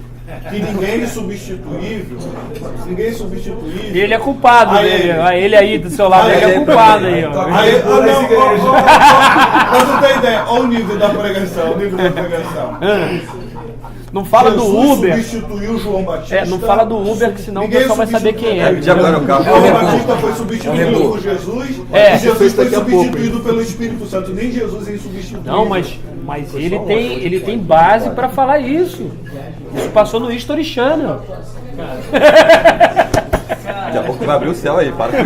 ninguém é substituível. Ele é culpado dele. Ele aí do seu lado, ele é culpado aí, ó. Pra tu ter ideia, olha o nível da pregação, Não fala do Jesus Uber. substituiu João Batista. Não fala do Uber, que senão o Ninguém pessoal vai saber quem é. De agora o carro. João Batista foi substituído por Jesus. E Jesus foi substituído pelo Espírito Santo. Nem Jesus é substituído. Não, mas ele tem base para falar isso. Isso passou no History Channel. Daqui a pouco tu vai abrir o céu aí, para com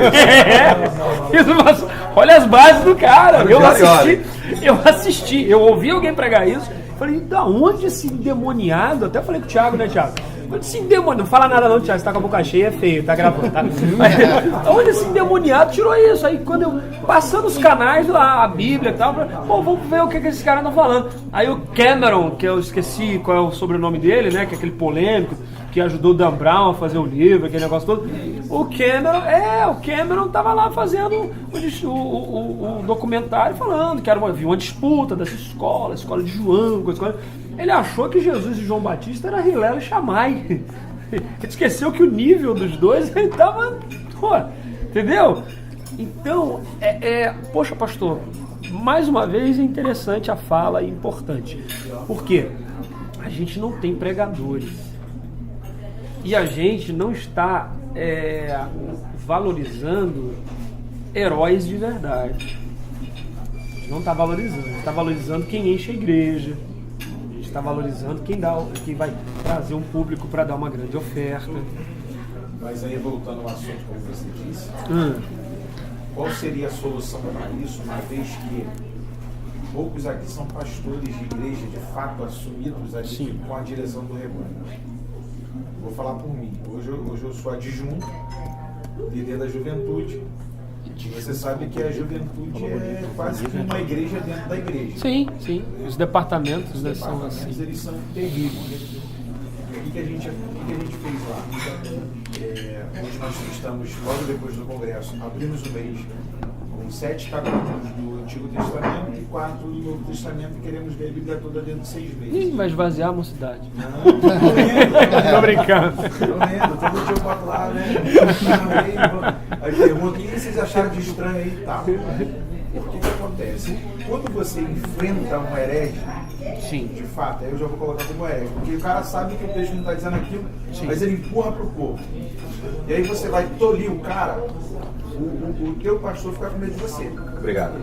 isso. Isso passou. Olha as bases do cara. Eu assisti. Eu ouvi alguém pregar isso. Falei, da onde esse endemoniado? Até falei com o Thiago, né, Thiago? Esse endemoniado, não fala nada não, Thiago, você tá com a boca cheia, é feio, tá gravando, tá? Mas, onde esse endemoniado tirou isso? Aí quando eu, passando os canais lá, a Bíblia e tal, pô, vamos ver o que esses caras estão falando. Aí o Cameron, que eu esqueci qual é o sobrenome dele, né, que é aquele polêmico, que ajudou o Dan Brown a fazer o livro, aquele negócio todo. O Cameron tava lá fazendo o documentário falando que havia uma disputa dessa escola de João, Ele achou que Jesus e João Batista era Hilel e Shammai. Ele esqueceu que o nível dos dois ele tava. Pô, entendeu? Então, poxa, pastor, mais uma vez é interessante a fala e importante. Por quê? A gente não tem pregadores. E a gente não está valorizando heróis de verdade. A gente não está valorizando. A gente está valorizando quem enche a igreja. A gente está valorizando quem vai trazer um público para dar uma grande oferta. Mas aí, voltando ao assunto, como você disse, qual seria a solução para isso, uma vez que poucos aqui são pastores de igreja, de fato, assumidos ali com a direção do rebanho? Vou falar por mim. Hoje eu sou adjunto, líder da juventude. E você sabe que a juventude é quase que uma igreja dentro da igreja. Sim. Os departamentos, né, são assim. Eles são terríveis. O que a gente fez lá? Hoje nós estamos, logo depois do congresso, abrimos o mês com 7 capítulos do Antigo Testamento e 4 do Novo Testamento, e queremos ler a Bíblia toda dentro de 6 meses. Vai esvaziar a mocidade. Não, tô brincando. Tô lendo, todo dia eu boto lá, né? Aí pergunta, o que vocês acharam de estranho aí e tal? O que acontece? Quando você enfrenta um herege, de fato, aí eu já vou colocar como herege, porque o cara sabe que o texto não está dizendo aquilo, mas ele empurra para o povo. E aí você vai tolir o cara, o teu pastor fica com medo de você. Obrigado.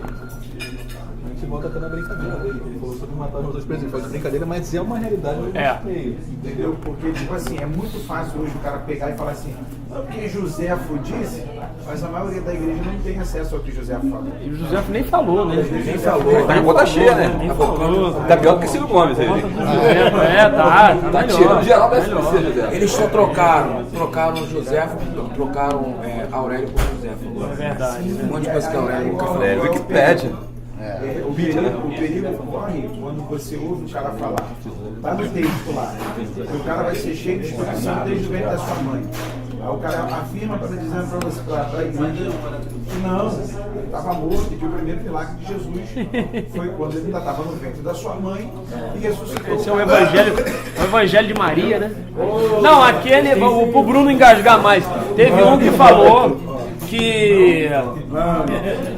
A gente volta até na brincadeira dele, ele falou sobre matar os outros presos. Ele faz brincadeira, mas é uma realidade no nosso meio. Entendeu? Porque, tipo assim, é muito fácil hoje o cara pegar e falar assim, não, porque Joséfo disse, mas a maioria da igreja não tem acesso ao que Joséfo falou. E o José nem falou, né? Nem falou. Tá de conta cheia, né? Nem falou. Tá pior do que Ciro Gomes aí. Tá Tá tirando geral da SBC, José. Eles só trocaram José, trocaram Aurélio por José. É verdade. Um monte de coisa que Aurélio nunca falou. Wikipédia. O perigo corre quando você ouve o cara falar. Tá no texto lá. O cara vai ser cheio de exposição desde o ventre da sua mãe. Aí o cara afirma para dizendo para você, para a igreja, que não, ele estava morto e que o primeiro milagre de Jesus foi quando ele ainda estava no ventre da sua mãe e ressuscitou. Esse é o evangelho de Maria, né? Não, aquele, pro Bruno engasgar mais, teve um que falou que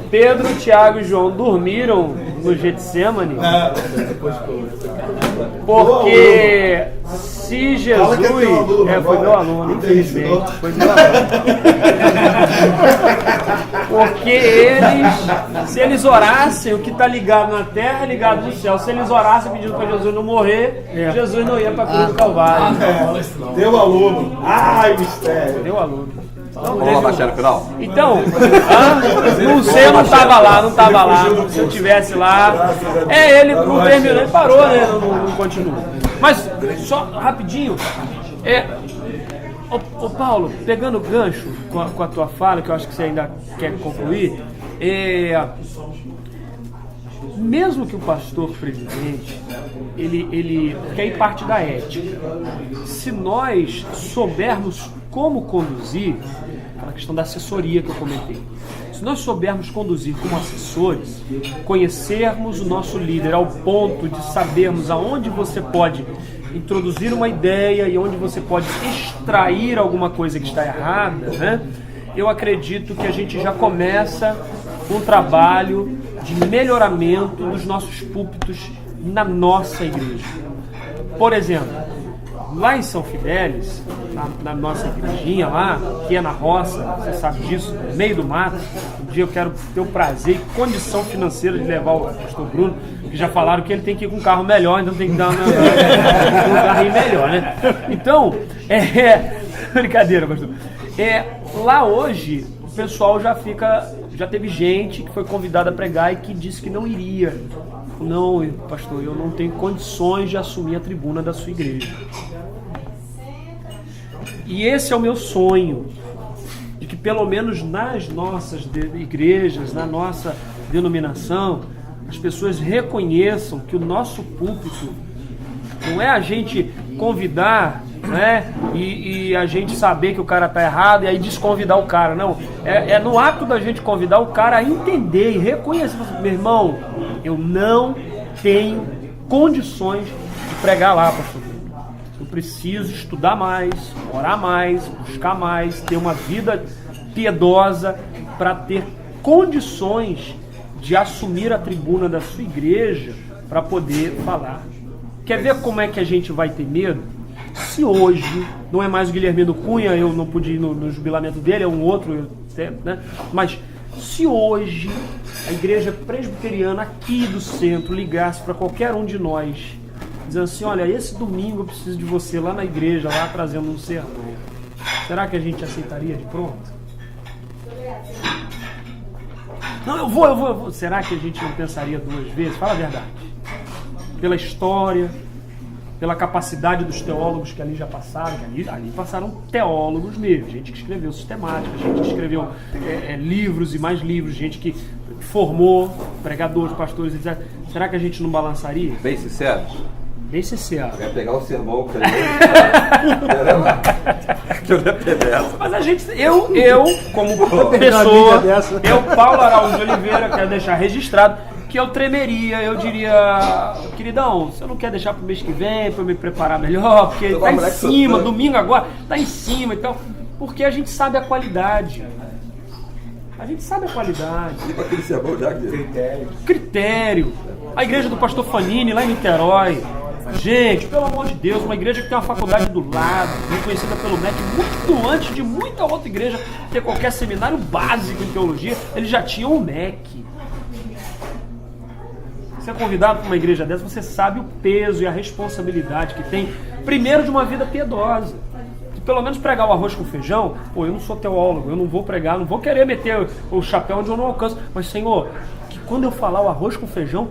Pedro, Tiago e João dormiram no Getsemane porque se Jesus... foi meu aluno, infelizmente. Foi meu aluno. Porque se eles orassem, o que está ligado na terra é ligado no céu. Se eles orassem pedindo para Jesus não morrer, Jesus não ia para a cruz do Calvário. Deu aluno. Ai, mistério. Deu aluno. Vamos lá baixar no final? Então, não sei, eu não estava lá. Se eu tivesse lá, ele não terminou, ele parou, né? Não continua. Mas, só rapidinho, ô Paulo, pegando o gancho com a tua fala, que eu acho que você ainda quer concluir, mesmo que o pastor presidente, porque aí parte da ética, se nós soubermos como conduzir, aquela questão da assessoria que eu comentei, se nós soubermos conduzir como assessores, conhecermos o nosso líder ao ponto de sabermos aonde você pode introduzir uma ideia e onde você pode extrair alguma coisa que está errada, né? Eu acredito que a gente já começa um trabalho de melhoramento dos nossos púlpitos na nossa igreja. Por exemplo, Lá em São Fidélis, na nossa igrejinha lá, que é na roça, você sabe disso, no meio do mato, um dia eu quero ter o prazer e condição financeira de levar o pastor Bruno, que já falaram que ele tem que ir com um carro melhor, então tem que dar um carrinho melhor, né? Então, brincadeira, pastor. Lá hoje, o pessoal já teve gente que foi convidada a pregar e que disse que não iria. Não, pastor, eu não tenho condições de assumir a tribuna da sua igreja. E esse é o meu sonho, de que pelo menos nas nossas igrejas, na nossa denominação, as pessoas reconheçam que o nosso púlpito não é a gente convidar, né, e a gente saber que o cara está errado e aí desconvidar o cara, não. É no ato da gente convidar o cara a entender e reconhecer, meu irmão, eu não tenho condições de pregar lá, pastor. Eu preciso estudar mais, orar mais, buscar mais, ter uma vida piedosa para ter condições de assumir a tribuna da sua igreja para poder falar. Quer ver como é que a gente vai ter medo? Se hoje, não é mais o Guilhermino Cunha, eu não pude ir no jubilamento dele, é um outro, né? Mas se hoje a igreja presbiteriana aqui do centro ligasse para qualquer um de nós, dizendo assim, olha, esse domingo eu preciso de você lá na igreja, lá trazendo um sermão, será que a gente aceitaria de pronto? Não, eu vou. Será que a gente não pensaria duas vezes? Fala a verdade. Pela história, pela capacidade dos teólogos que ali já passaram, que ali passaram teólogos mesmo, gente que escreveu sistemática, gente que escreveu livros e mais livros, gente que formou pregadores, pastores, etc. Será que a gente não balançaria? Bem sincero? Bem sincero. Vai pegar o sermão que eu Mas a gente, eu como pessoa, Paulo Araújo de Oliveira, quero deixar registrado que eu tremeria, eu diria, queridão, você não quer deixar pro mês que vem para eu me preparar melhor, porque tá em cima, domingo agora, tá em cima e tal, porque a gente sabe a qualidade. A gente sabe a qualidade. E para aquele sermão já, Critério. A igreja do pastor Fanini, lá em Niterói. Gente, pelo amor de Deus, uma igreja que tem uma faculdade do lado, reconhecida pelo MEC, muito antes de muita outra igreja ter qualquer seminário básico em teologia, eles já tinham o MEC. Você é convidado para uma igreja dessa, você sabe o peso e a responsabilidade que tem, primeiro, de uma vida piedosa. De pelo menos pregar o arroz com feijão, eu não sou teólogo, eu não vou pregar, não vou querer meter o chapéu onde eu não alcanço, mas, Senhor, que quando eu falar o arroz com feijão,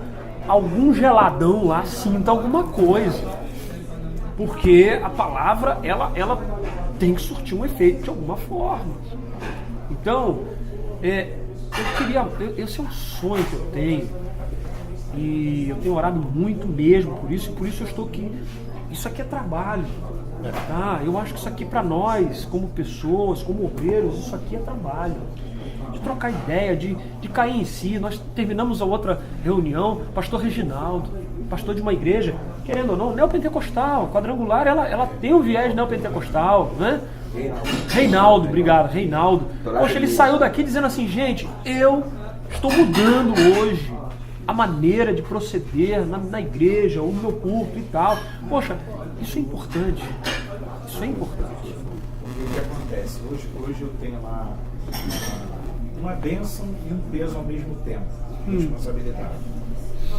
algum geladão lá sinta alguma coisa, porque a palavra ela tem que surtir um efeito de alguma forma. Então esse é um sonho que eu tenho e eu tenho orado muito mesmo por isso, e por isso eu estou aqui. Isso aqui é trabalho, tá? Eu acho que isso aqui para nós, como pessoas, como obreiros, isso aqui é trabalho. De trocar ideia, de cair em si. Nós terminamos a outra reunião, pastor Reginaldo, pastor de uma igreja, querendo ou não, neopentecostal, quadrangular, ela tem um viés neopentecostal, né? Reinaldo, obrigado, Reinaldo. Poxa, ele saiu daqui dizendo assim, gente, eu estou mudando hoje a maneira de proceder na igreja, ou no meu culto e tal. Poxa, isso é importante. Isso é importante. O que acontece? Hoje eu tenho uma bênção e um peso ao mesmo tempo. Responsabilidade.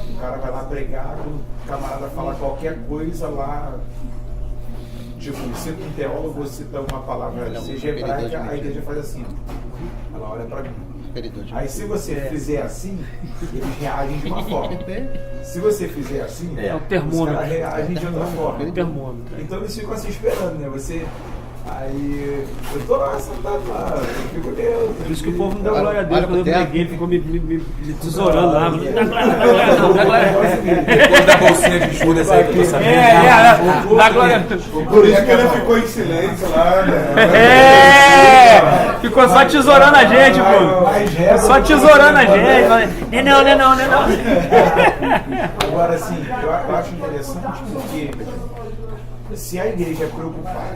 O cara vai lá pregar, o camarada fala qualquer coisa lá, tipo, cita um teólogo, ou cita uma palavra, seja hebraica, a igreja faz assim, ela olha para mim. Aí se você fizer assim, eles reagem de uma forma. Se você fizer assim, o termômetro. Os caras reagem de outra forma. O termômetro. Então eles ficam assim esperando, né? Aí eu tô lá sentado lá, eu fico Deus. Por isso que o povo não deu glória a Deus quando eu preguei, ele ficou me tesourando lá. Depois da bolsinha de Judas aí que eu sabia. Dá glória a Deus. Por isso que ele ficou em silêncio lá, né? Ficou só tesourando a gente, pô. Só tesourando a gente. Não. Agora, assim, eu acho interessante porque se a igreja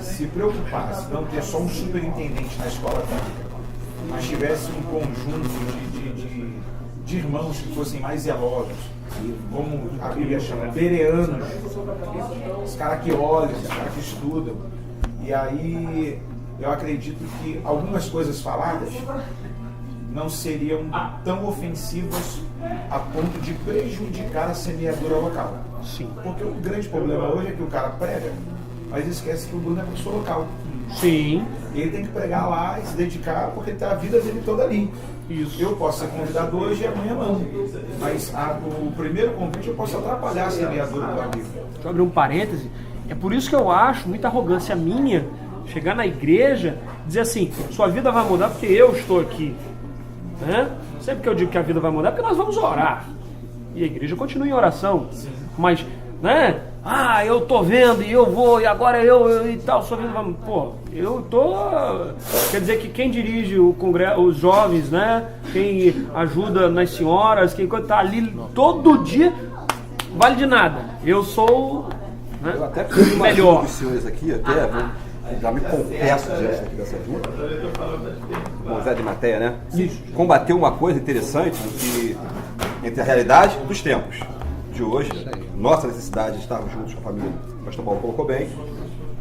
se preocupasse não ter só um superintendente na escola bíblica, mas tivesse um conjunto de irmãos que fossem mais zelosos, como a Bíblia chama, bereanos, os caras que olham, os caras que estudam. E aí eu acredito que algumas coisas faladas não seriam tão ofensivas a ponto de prejudicar a semeadura local. Sim. Porque o grande problema hoje é que o cara prega, mas esquece que o Bruno é professor local. Sim. Ele tem que pregar lá e se dedicar porque tá a vida dele toda ali. Isso. Eu posso ser convidado hoje e amanhã não. Mas o primeiro convite eu posso atrapalhar a semeadura do amigo. Deixa eu abrir um parêntese. É por isso que eu acho muita arrogância minha chegar na igreja e dizer assim, sua vida vai mudar porque eu estou aqui. Né? Sempre que eu digo que a vida vai mudar é porque nós vamos orar. E a igreja continua em oração. Mas, né? Ah, eu tô vendo e eu vou, e agora eu e tal, sua vida vai... Pô, eu tô... Quer dizer que quem dirige o congresso, os jovens, né? Quem ajuda nas senhoras, quem tá ali todo dia, vale de nada. Eu sou... Né? Eu até fiz uma ajuda dos senhores aqui, até, já me confesso diante aqui dessa ajuda. O Zé de Matéia, né? Isso. Combateu uma coisa interessante que, entre a realidade dos tempos de hoje, nossa necessidade de estarmos juntos com a família, o pastor Paulo colocou bem,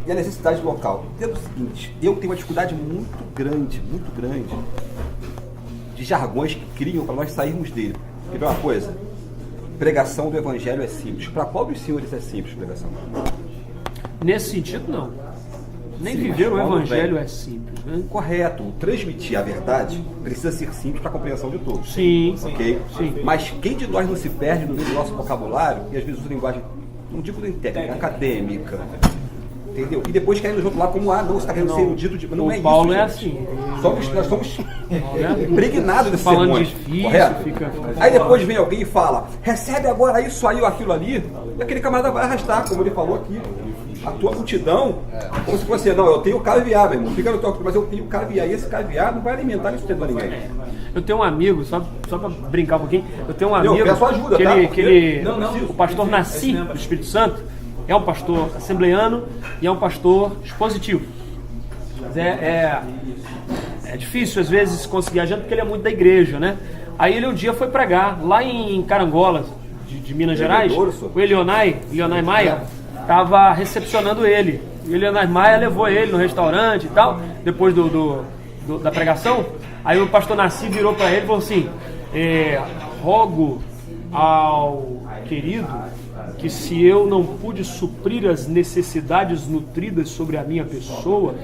e a necessidade local. Dentro do seguinte, eu tenho uma dificuldade muito grande, de jargões que criam para nós sairmos dele. Quer ver uma coisa? Pregação do evangelho é simples. Para qual dos senhores é simples pregação? Nesse sentido, não. Nem Sim, viver o mas quando evangelho vem- é simples, né? Correto. Transmitir a verdade precisa ser simples para a compreensão de todos. Sim, Ok? sim. Mas quem de nós não se perde no meio do nosso vocabulário e às vezes usa linguagem, não digo nem técnica, acadêmica, entendeu? E depois querendo junto lá como, não, você está querendo ser erudito, não o é Paulo isso, é gente. assim. Nós somos impregnados desse Falando sermões, difícil, correto? fica- Aí depois vem alguém e fala, recebe agora isso aí ou aquilo ali, e aquele camarada vai arrastar, como ele falou aqui. A tua multidão, como se fosse, não, eu tenho caviar, meu irmão, fica no teu, mas eu tenho caviar, e esse caviar não vai alimentar nem sustentar ninguém. Eu tenho um amigo, só pra brincar um pouquinho, eu tenho um Eu amigo peço ajuda, que tá? ele, Porque- que ele Não, não. o pastor Nasci do Espírito Santo, é um pastor assembleano e é um pastor expositivo. Mas é difícil às vezes conseguir a gente porque ele é muito da igreja, né? Aí ele um dia foi pregar lá em Carangola, de Minas Gerais, o Elionai Maia estava recepcionando ele. O Elionai Maia levou ele no restaurante e tal, depois da pregação. Aí o pastor Nasci virou para ele e falou assim, rogo ao querido que se eu não pude suprir as necessidades nutridas sobre a minha pessoa,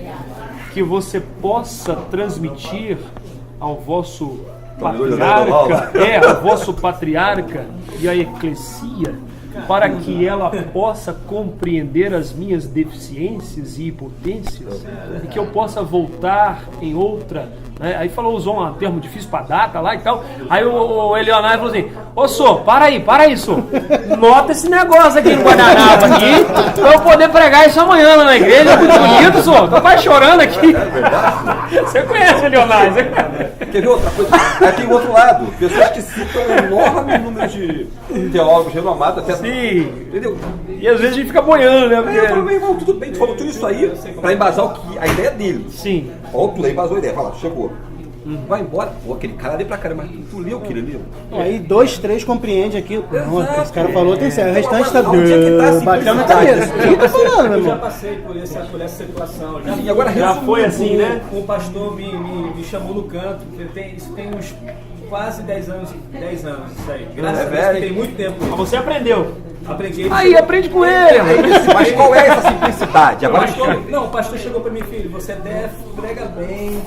que você possa transmitir ao vosso patriarca, ao vosso patriarca e à eclesia, para que ela possa compreender as minhas deficiências e impotências e que eu possa voltar em outra, né? Aí usou um termo difícil para data lá e tal. Aí o Elionai falou assim, ô Sô, para aí, Sô, nota esse negócio aqui no guardanapo aqui pra eu poder pregar isso amanhã lá na igreja. É muito bonito, Sô, tô quase chorando aqui. É verdade? Você conhece o Elionai? Quer ver outra coisa? Aí tem o outro lado, pessoas que citam um enorme número de teólogos renomados, até Sim. entendeu? E às vezes a gente fica boiando, né? Aí eu falo, meu irmão, tudo bem, tu falou tudo isso aí pra embasar a ideia dele. Sim. Ó, tu embasou a ideia, fala, chegou. Vai embora, pô, aquele cara ali pra caramba, mas tu leu o que ele leu? Aí 2, 3 compreende aqui. Não, esse cara falou, tem certo. O restante tá Onde é que tá a batendo na simplicidade? cabeça. Quem tá falando, meu Eu já irmão? passei por essa situação. E agora Já foi assim, né? O pastor me chamou no canto. Isso tem uns quase 10 anos. 10 anos, isso aí. Graças a Deus, velho. tem muito tempo. Mas você aprendeu. Aprendi. Aí, aprende com ele. Mas qual é essa simplicidade? Agora O pastor chegou pra mim, filho, você até prega bem,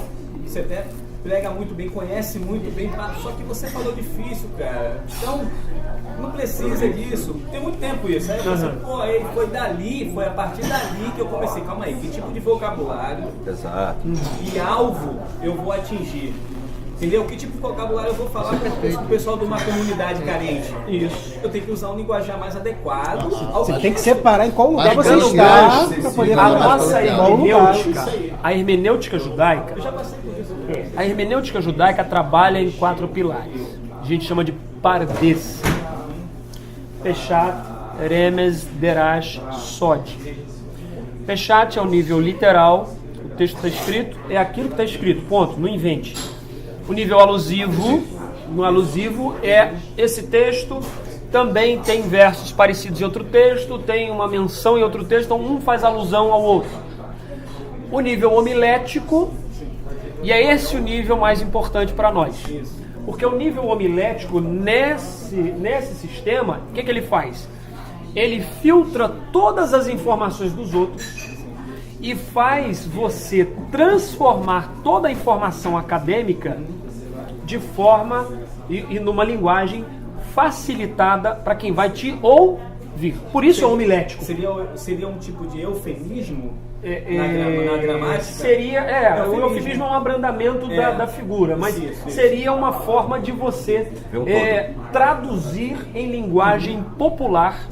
você até prega muito bem, conhece muito bem, só que você falou difícil, cara. Então, não precisa disso. Tem muito tempo isso. Aí eu pensei, pô, aí foi a partir dali que eu comecei, calma aí, que tipo de vocabulário Exato. e alvo eu vou atingir? Entendeu? Que tipo de vocabulário eu vou falar com o pessoal de uma comunidade carente? Isso. Eu tenho que usar um linguajar mais adequado ao Você tem que separar em qual lugar Mas você cada está lugar, para poder A falar. nossa Qual lugar. hermenêutica judaica, Eu já passei por isso. a hermenêutica judaica trabalha em 4 pilares. A gente chama de pardes. Peshat, Remes, Derash, Sod. Peshat é o nível literal, o texto está escrito, é aquilo que está escrito, ponto, não invente. O nível alusivo, no alusivo é esse texto também tem versos parecidos em outro texto, tem uma menção em outro texto, então um faz alusão ao outro. O nível homilético, e é esse o nível mais importante para nós. Porque o nível homilético, nesse sistema, o que ele faz? Ele filtra todas as informações dos outros e faz você transformar toda a informação acadêmica de forma e numa linguagem facilitada para quem vai te ouvir. Por isso é homilético. Seria um tipo de eufemismo na gramática? Seria, o eufemismo é um abrandamento da figura, mas seria uma forma de você traduzir em linguagem popular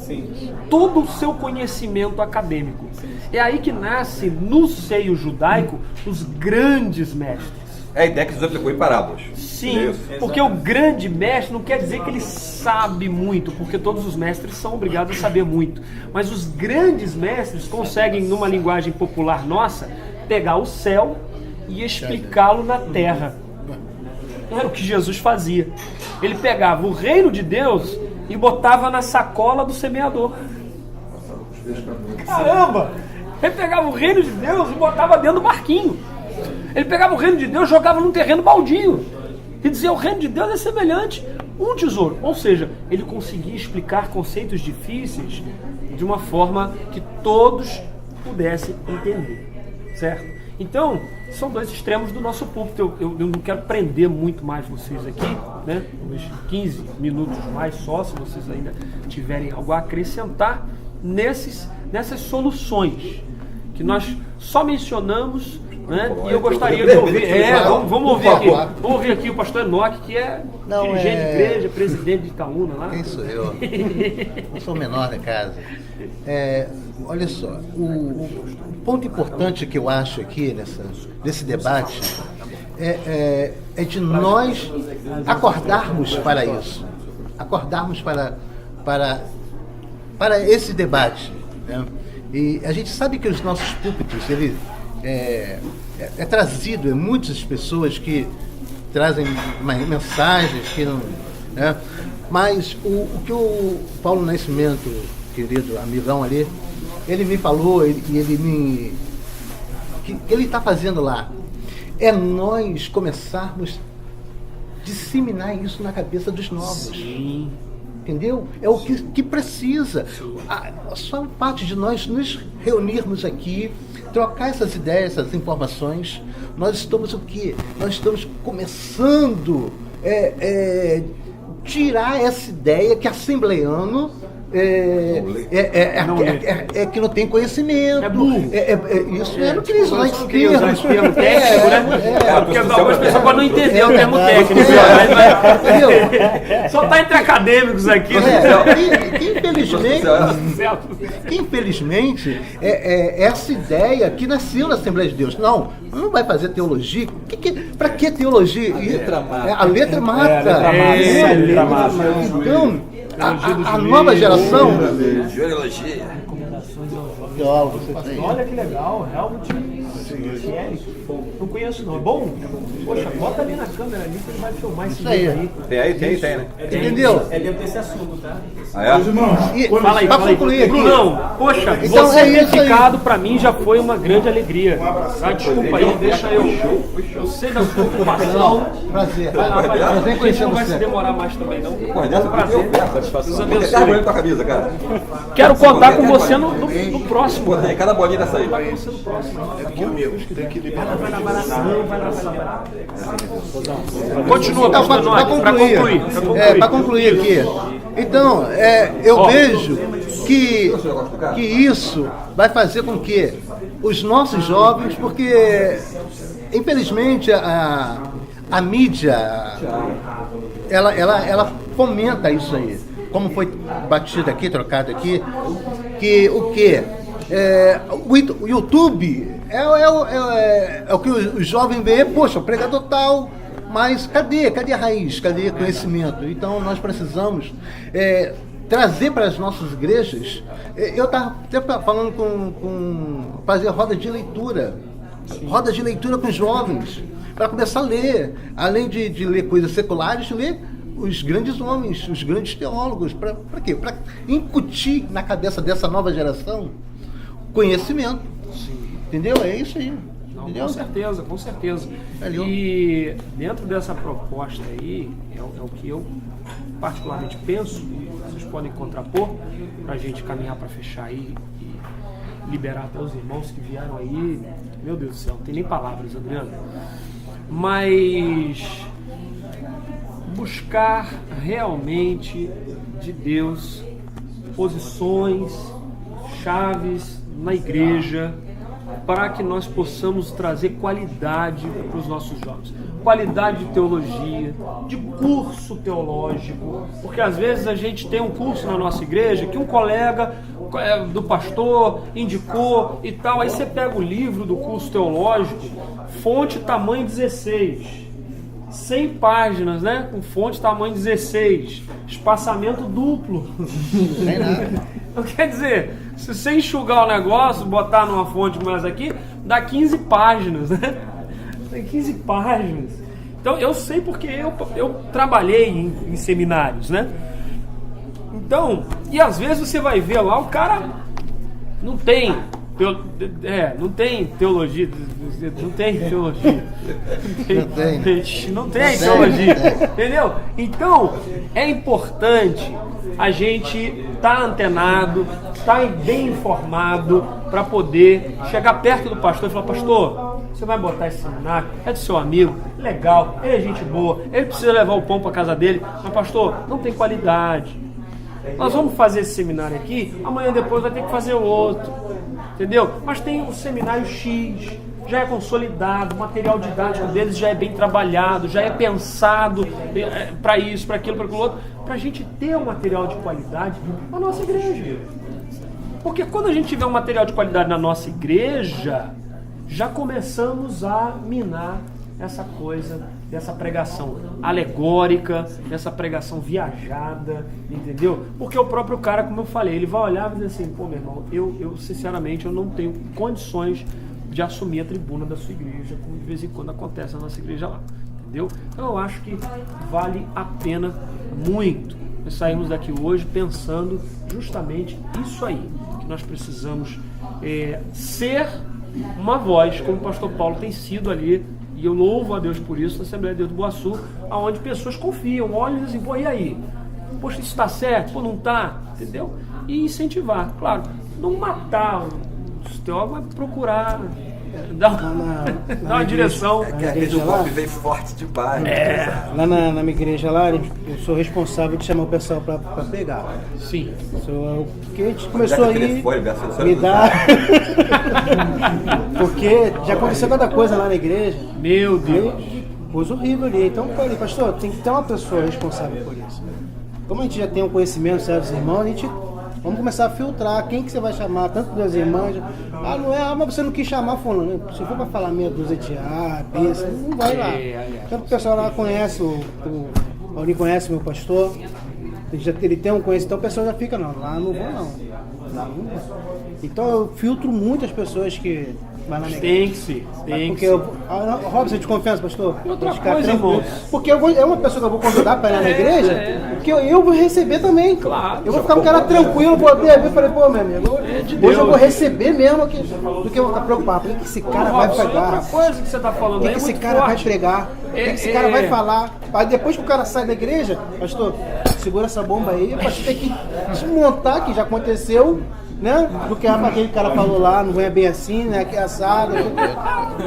todo o seu conhecimento acadêmico. É aí que nasce, no seio judaico, os grandes mestres. É a ideia que Jesus aplicou em parábolas. Sim, porque o grande mestre não quer dizer que ele sabe muito, porque todos os mestres são obrigados a saber muito. Mas os grandes mestres conseguem, numa linguagem popular nossa, pegar o céu e explicá-lo na terra. Era o que Jesus fazia. Ele pegava o reino de Deus e botava na sacola do semeador. Caramba! Ele pegava o reino de Deus e botava dentro do barquinho. Ele pegava o reino de Deus e jogava num terreno baldio. E dizia, o reino de Deus é semelhante a um tesouro. Ou seja, ele conseguia explicar conceitos difíceis de uma forma que todos pudessem entender. Certo? Então, são dois extremos do nosso púlpito. Eu não quero prender muito mais vocês aqui, né? Uns 15 minutos mais só, se vocês ainda tiverem algo a acrescentar nessas soluções que nós só mencionamos, né? E eu gostaria de ouvir. Vamos ouvir aqui o pastor Enoque, que é dirigente de igreja, presidente de Itaúna lá. Quem sou eu? Eu sou o menor da casa. Olha só, o ponto importante que eu acho aqui nesse debate é de nós acordarmos para isso, acordarmos para esse debate, né? E a gente sabe que os nossos púlpitos, ele é trazido, muitas pessoas que trazem mensagens que não, né? Mas o que o Paulo Nascimento, querido amigão ali, ele me falou que ele está fazendo lá é nós começarmos a disseminar isso na cabeça dos novos. Sim. Entendeu? É o que precisa. Só parte de nós nos reunirmos aqui, trocar essas ideias, essas informações. Nós estamos o quê? Nós estamos começando a tirar essa ideia que assembleiano que não tem conhecimento. É burro. Isso é no que eles não queria usar esse termo técnico, né? Porque algumas pessoas podem não entender o termo técnico. Só está entre acadêmicos aqui. Que infelizmente essa ideia que nasceu na Assembleia de Deus. Não vai fazer teologia. Para que teologia? A letra mata. Então, a nova geração. Olha que legal, Helmut. Não conheço não. É bom? Poxa, bota ali na câmera ali que ele vai filmar esse vídeo aí. Tem, né? Entendeu? É dentro desse assunto, tá? Fala aí, concluir aqui. Brunão, poxa, então, você ter ficado pra mim já foi uma grande alegria. Desculpa aí, deixa eu sei da sua ocupação. Prazer. Prazer conhecer você. Não vai se demorar mais também, não. Prazer. Deus abençoe. Quero contar com você no próximo. Cada bolinha dessa aí. Vai no próximo. Continua, para concluir aqui. Então, eu vejo que isso vai fazer com que os nossos jovens, porque infelizmente a mídia ela fomenta isso aí, como foi batido aqui, trocado aqui, que o quê? O YouTube é o que o jovem vê, poxa, o pregador tal, mas cadê a raiz? Cadê o conhecimento? Então nós precisamos trazer para as nossas igrejas. Eu estava até falando fazer roda de leitura com os jovens, para começar a ler, além de ler coisas seculares, ler os grandes homens, os grandes teólogos. Para quê? Para incutir na cabeça dessa nova geração conhecimento. Entendeu? É isso aí. Não, com certeza, com certeza. E dentro dessa proposta aí, é o que eu particularmente penso, vocês podem contrapor, para a gente caminhar para fechar aí e liberar até os irmãos que vieram aí. Meu Deus do céu, não tem nem palavras, Adriano. Mas buscar realmente de Deus posições, chaves na igreja, para que nós possamos trazer qualidade para os nossos jovens. Qualidade de teologia, de curso teológico, porque às vezes a gente tem um curso na nossa igreja que um colega do pastor indicou e tal, aí você pega o livro do curso teológico, fonte tamanho 16, 100 páginas, né? Com fonte tamanho 16, espaçamento duplo. Não tem nada. Então, quer dizer, se você enxugar o negócio, botar numa fonte mais aqui, dá 15 páginas, né? Tem 15 páginas. Então, eu sei porque eu trabalhei em seminários, né? Então, e às vezes você vai ver lá, o cara não tem teologia. Não tem teologia. Entendeu? Então, é importante a gente estar antenado, estar bem informado, para poder chegar perto do pastor e falar: pastor, você vai botar esse seminário, é do seu amigo, legal, ele é gente boa, ele precisa levar o pão para casa dele, mas pastor, não tem qualidade. Nós vamos fazer esse seminário aqui, amanhã depois vai ter que fazer o outro, entendeu? Mas tem o seminário X, já é consolidado, o material didático deles já é bem trabalhado, já é pensado para isso, para aquilo, para aquilo outro, para a gente ter um material de qualidade na nossa igreja. Porque quando a gente tiver um material de qualidade na nossa igreja, já começamos a minar essa coisa dessa pregação alegórica, dessa pregação viajada, entendeu? Porque o próprio cara, como eu falei, ele vai olhar e dizer assim: pô, meu irmão, eu sinceramente eu não tenho condições de assumir a tribuna da sua igreja, como de vez em quando acontece na nossa igreja lá, entendeu? Então eu acho que vale a pena muito nós sairmos daqui hoje pensando justamente isso aí, que nós precisamos ser uma voz, como o pastor Paulo tem sido ali, e eu louvo a Deus por isso, na Assembleia de Deus do Boaçu, onde pessoas confiam, olham e dizem assim: pô, e aí? Poxa, isso está certo? Pô, não está? Entendeu? E incentivar, claro, não matar os teólogos, mas procurar dar uma direção. É que às vezes o golpe vem forte demais. Lá na minha igreja lá, eu sou responsável de chamar o pessoal para pegar. Sim. Porque a gente começou aí me dar... Porque já aconteceu cada coisa lá na igreja. Meu Deus. Coisa horrível ali. Então eu falei: pastor, tem que ter uma pessoa responsável por isso. Como a gente já tem um conhecimento, certos irmãos, a gente... Vamos começar a filtrar quem que você vai chamar, tanto das irmãs. Mas você não quis chamar fulano. Se for para falar meia dúzia de besta, não vai lá. Então o pessoal lá conhece, o Paulinho conhece meu pastor, ele tem um conhecimento, então o pessoal já fica: não, lá não vou não. Então eu filtro muitas pessoas que vai na minha Tem que ser. Porque Robson, de confiança, pastor? Outra coisa, irmão. Porque é uma pessoa que eu vou convidar para ir lá na igreja, porque eu vou receber também. Claro. Eu vou ficar um cara tranquilo, vou abrir e falei: pô, meu amigo, hoje eu vou receber mesmo aqui, do que eu vou ficar preocupado. O que esse cara vai pregar? Outra coisa que você está falando O aí que é esse muito cara vai forte. pregar? O que esse cara vai falar? Aí depois que o cara sai da igreja, pastor, segura essa bomba aí, o pastor tem que desmontar, que já aconteceu, né? Do que aquele cara falou lá, não é bem assim, né? Que é assado.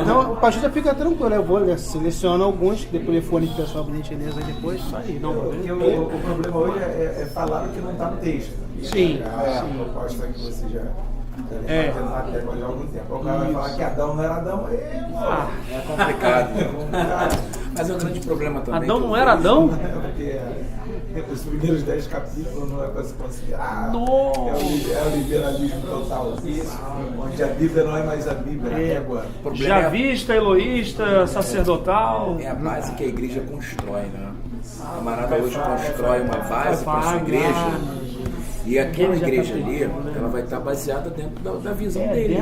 Então o pastor já fica tranquilo. Eu vou selecionar alguns, depois ele for ali pro pessoal, por gentileza, depois isso aí. Não, Porque o problema hoje é falar o que não está no texto. Sim. A proposta que você já batendo na tecla de algum tempo. O cara vai falar que Adão não era Adão, É complicado. Mas é um grande problema também. Adão não era Adão? Porque os primeiros 10 capítulos não é para se considerar. Nossa. É o liberalismo total, onde a Bíblia não é mais a Bíblia. Já vista, eloísta, sacerdotal. É a base que a igreja constrói, né? O camarada hoje constrói uma base para a sua igreja. E aquela igreja ali, ela vai estar baseada dentro da visão dele.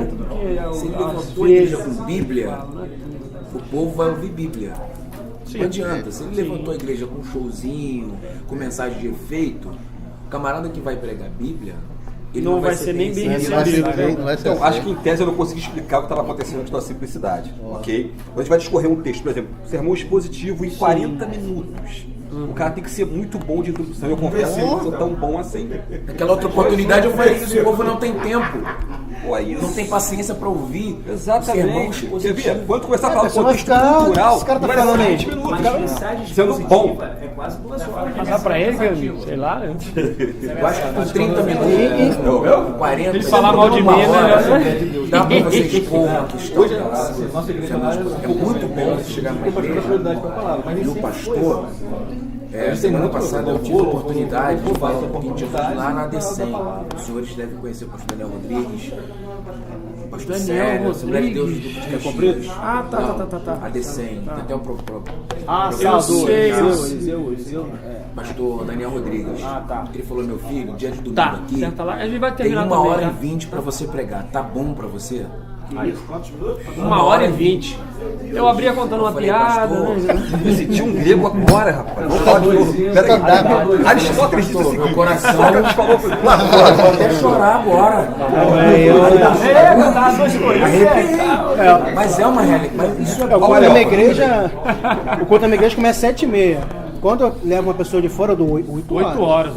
Se ele levantou a igreja com Bíblia, o povo vai ouvir Bíblia. Não adianta. Se ele levantou a igreja com um showzinho, com mensagem de efeito, o camarada que vai pregar a Bíblia, ele não vai ser nem bem recebido. Então, acho que em tese eu não consegui explicar o que estava acontecendo antes da simplicidade. Ok? Quando a gente vai discorrer um texto, por exemplo, sermão expositivo em 40 minutos. O cara tem que ser muito bom de introdução. Eu confesso que eu não sou tão bom assim. Naquela outra oportunidade eu falei que o povo não tem tempo. Pô, é isso. Não tem paciência para ouvir. Exatamente. Você vê, quando começar a falar pessoa contexto vai ficar- cultural, esse cara tá vai falando ser aí. 20 minutos. Mas mensagem Sendo bom. expositiva é quase 2 horas. Passar pra ele, que, sei lá. Eu acho que com 30 minutos, 40, Ele falar mal de mim, né? dá pra você expor uma questão. Hoje, nossa igreja lá É muito bom você chegar numa igreja prioridade para a palavra. Mas e o pastor. Semana passada eu tive a oportunidade de falar um pouquinho de Jesus lá na ADCEM. Os senhores devem conhecer o pastor Daniel Rodrigues. Pastor Daniel Assembleia de Deus do Grupo de Caxias. Tá. ADCEM. Tem até um programa. Eliseu. Pastor Daniel Rodrigues. Ele falou, meu filho, dia de domingo aqui, Senta lá. A gente vai tem terminar 1 também, hora tá? e 20 pra você pregar. Tá bom pra você? 1h20. Eu abria contando uma falei, piada. pastor, né? Eu senti um grego agora, rapaz. Vou falar de novo. Peraí. Aristóteles disse o seguinte. Meu coração falou vou até chorar agora. Arrepiei. Mas é uma realidade. Mas isso é O bom. culto da minha igreja, começa às 7h30. Quando eu levo uma pessoa de fora, eu dou 8 8 horas. horas.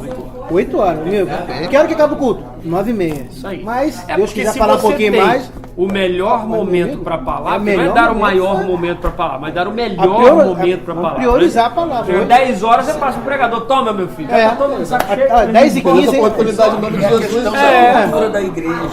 8 horas, amigo. Quero que acabe o culto. 9h30. Isso aí. Mas, É Deus porque quiser se falar um você pouquinho tem mais. o melhor momento para É palavra, o não é melhor dar o momento. maior momento para palavra, mas dar o melhor momento para vamos palavra. priorizar a palavra. Chega 10 horas, você passa pro pregador, toma meu filho. Já tá todo mundo saco cheio. 10h15. oportunidade em nome de Jesus. Questão da cultura da igreja.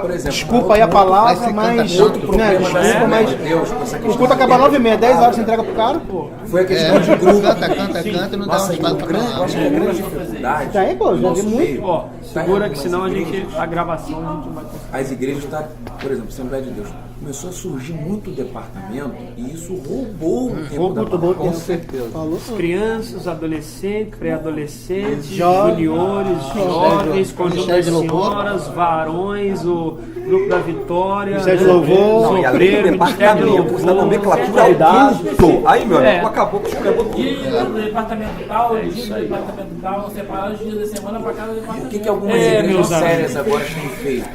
Por exemplo, Desculpa aí a palavra, mas. outro problema da Desculpa, Assembleia mas. de Deus, com essa O questão culto acaba 9h30, 10 horas você entrega pro cara, pô. foi a questão de grupo. Canta e não dá um Nossa, espaço eu pra falar. acho que a grande dificuldade Tá aí, pô, do já nosso vi muito. meio, Ó, tá segura em que senão a algumas gente, igrejas. a gravação a gente vai... As igrejas tá, por exemplo, Assembleia de Deus, começou a surgir muito departamento e isso roubou o tempo da palavra. Com certeza. Falou. Crianças, adolescentes, pré-adolescentes, Jovens, juniores, jovens, conjunto de Ministério de Louvor. senhoras, varões, o grupo da Vitória, Ministério de Louvor. Não, e além do departamento, isso da nomenclatura oculto. Aí, meu amigo, acabou com o escreveu tudo. Dia do departamento tal, dia do departamento tal, separar os dias da semana para cada O departamento. que algumas meus igrejas sérias amigos. agora têm feito?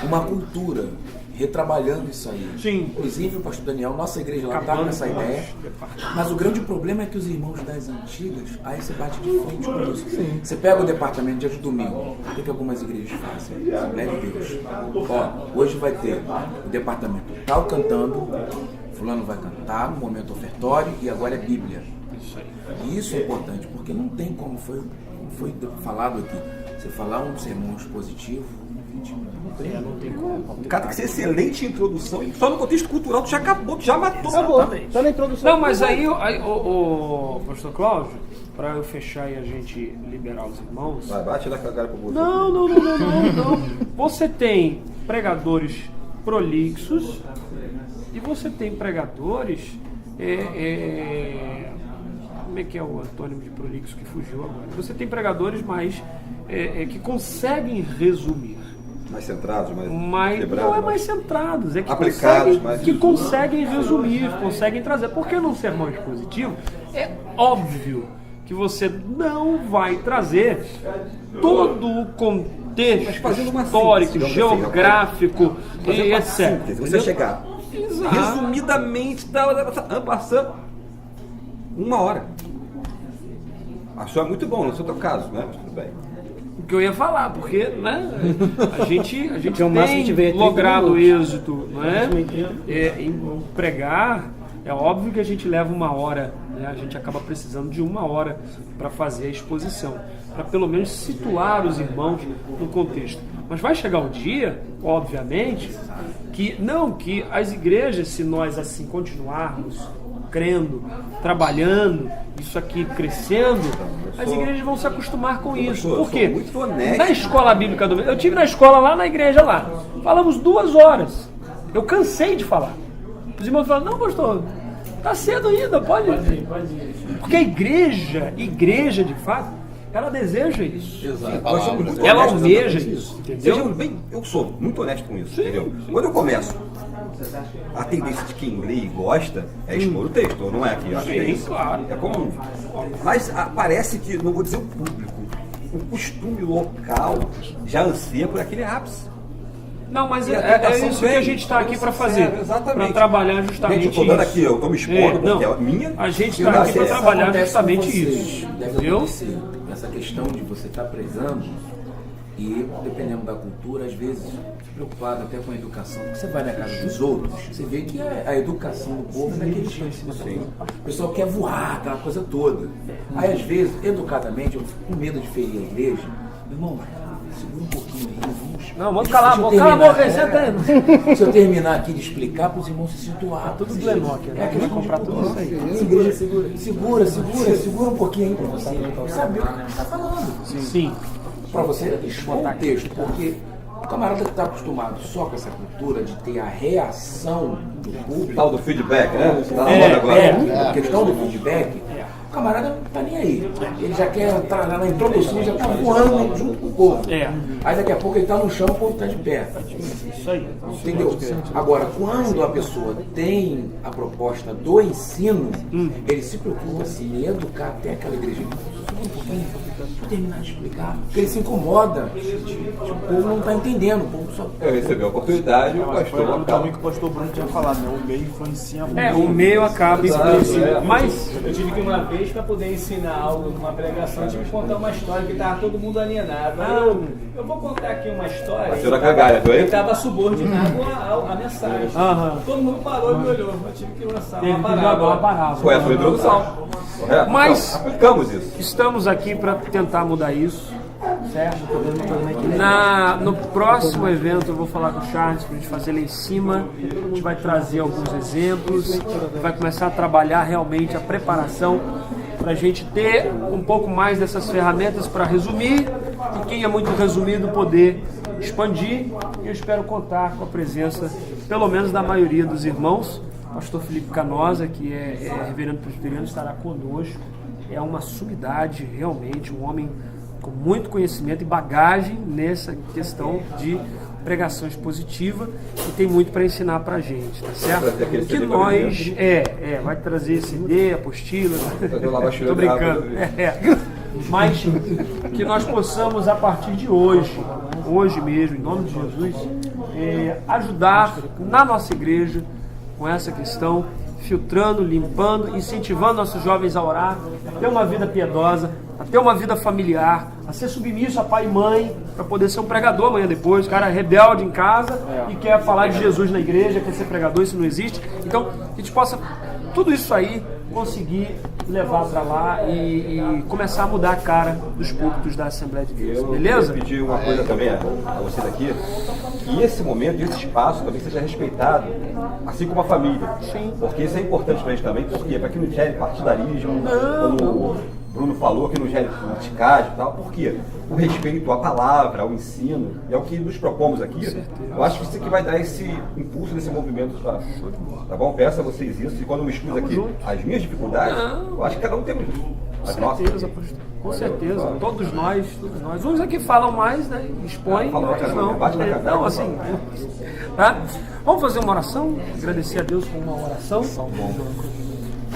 Uma cultura, retrabalhando isso aí. Sim. Inclusive o pastor Daniel, nossa igreja lá está com essa ideia. Mas o grande problema é que os irmãos das antigas, aí você bate de frente com isso. Você pega o departamento dia de domingo, o que algumas igrejas fazem? Assembleia de Deus. Ó, hoje vai ter o departamento tal cantando, fulano vai cantar no momento ofertório e agora é Bíblia. E isso é importante, porque não tem como foi falado aqui. Você falar um sermão expositivo, 20 minutos. O cara tem que ser excelente em introdução e só no contexto cultural tu já acabou, tu já matou. Acabou. Tá na introdução. Não, mas aí, o pastor Cláudio, para eu fechar e a gente liberar os irmãos... Vai, bate lá com a cara pro bolso. Não. Você tem pregadores prolixos e você tem pregadores... como é que é o antônimo de prolixo que fugiu agora? Você tem pregadores mais que conseguem resumir. Mais centrados, mais Mas quebrados, não é mais centrados, é que aplicados, conseguem resumir, conseguem trazer. Porque num sermão expositivo é óbvio que você não vai trazer todo o contexto fazendo uma histórico, síntese, geográfico e etc. Você chegar Exato. resumidamente, passando 1 hora. Achou é muito bom no seu caso, né? Tudo bem. O que eu ia falar, porque né, a gente o máximo que a gente vê é 30 logrado minutos. êxito né, em pregar. É óbvio que a gente leva 1 hora, né, a gente acaba precisando de 1 hora para fazer a exposição, para pelo menos situar os irmãos no contexto. Mas vai chegar um dia, obviamente, que as igrejas, se nós assim continuarmos crendo, trabalhando, isso aqui crescendo, as igrejas vão se acostumar com isso. Por quê? muito honesto. Na escola bíblica do... Eu tive na escola lá na igreja lá. Falamos 2 horas. Eu cansei de falar. Os irmãos falaram, não, pastor, tá cedo ainda, pode ir. Porque a igreja de fato, ela deseja isso. Exato. Ela almeja isso, entendeu? Eu sou muito honesto com isso, entendeu? Quando eu começo A tendência de quem lê e gosta é expor o texto, ou não é? Que eu acho que é isso. Claro. É comum. Mas parece que, não vou dizer o público, o costume local já anseia por aquele ápice. Não, mas E a é tentação isso que vem. a gente está aqui para fazer. Exatamente. Para trabalhar justamente Gente, eu tô dando isso. aqui, eu tô me expondo, porque é minha. A gente Eu está aqui para acesso. trabalhar Acontece justamente com vocês, isso. deve Entendeu? acontecer. Essa questão de você estar prezando e, dependendo da cultura, às vezes preocupado até com a educação. Porque você vai na casa dos outros, você vê que a educação do povo é daquele jeito. Assim. O pessoal quer voar, aquela coisa toda. Aí, às vezes, educadamente, eu fico com medo de ferir a igreja. Irmão, segura um pouquinho aí, vamos. Não, vamos calar a boca. Cala a boca, senta aí. Se eu terminar aqui de explicar para os irmãos se situar. Tudo Glenmock, né? Vai comprar tudo isso aí. Segura um pouquinho aí para você saber o que a gente está falando. Sim. Para você expor o texto, porque o camarada que está acostumado só com essa cultura de ter a reação do público, Tal do feedback, né? Tá na moda agora. a questão do feedback, o camarada não está nem aí. Ele já quer entrar na introdução, já está voando junto com o povo. Aí daqui a pouco ele está no chão, o povo está de pé. Isso aí. Entendeu? Agora, quando a pessoa tem a proposta do ensino, ele se preocupa assim, em educar até aquela igreja. Vou terminar de explicar. Porque ele se incomoda. O povo não está entendendo. O povo só... Eu recebi a oportunidade, o pastor Foi o local. caminho que o pastor Bruno tinha falado, né? O meio influencia muito. O meio acaba influenciando. Mas Eu tive que uma vez, para poder ensinar algo numa pregação, eu tive que contar uma história que estava todo mundo alienado. Aí eu vou contar aqui uma história. A senhora Cagalha, foi? Eu estava subordinado à mensagem. Aham. Todo mundo parou e me olhou. Eu tive que lançar teve uma que jogar uma parábola. parábola. Foi a sua introdução. É, Mas- então, aplicamos isso. Estamos aqui para tentar mudar isso, certo? No próximo evento eu vou falar com o Charles para a gente fazer lá em cima. A gente vai trazer alguns exemplos, vai começar a trabalhar realmente a preparação para a gente ter um pouco mais dessas ferramentas para resumir e quem é muito resumido poder expandir. E eu espero contar com a presença, pelo menos da maioria dos irmãos. Pastor Felipe Canosa, que é reverendo presbiteriano, estará conosco. É uma sumidade, realmente, um homem com muito conhecimento e bagagem nessa questão de pregação expositiva e tem muito para ensinar para a gente, tá certo? Que nós, vai trazer CD, apostila, tô brincando, mas que nós possamos, a partir de hoje mesmo, em nome de Jesus, ajudar na nossa igreja com essa questão, filtrando, limpando, incentivando nossos jovens a orar, a ter uma vida piedosa, a ter uma vida familiar, a ser submisso a pai e mãe, para poder ser um pregador amanhã depois. O cara é rebelde em casa e quer falar de Jesus na igreja, quer ser pregador, isso não existe. Então, que a gente possa, tudo isso aí, conseguir levar para lá e começar a mudar a cara dos púlpitos da Assembleia de Deus, beleza? Eu pedir uma coisa também a você daqui, que esse momento, esse espaço também seja respeitado, assim como a família. Sim. Porque isso é importante para a gente também, porque para que não gere partidarismo, como o Bruno falou, que não gere politicagem e tal. Por quê? O respeito à palavra, ao ensino, e é o que nos propomos aqui. Eu acho que isso aqui vai dar esse impulso nesse movimento, tá bom? Peço a vocês isso, e quando eu expus aqui as minhas dificuldades, eu acho que cada um tem as nossas. Com certeza, todos nós. Uns aqui falam mais, né? Expõem, Fala pra outros caramba, não. bate na cabeça. Não, assim, tá? Vamos fazer uma oração? Agradecer a Deus com uma oração.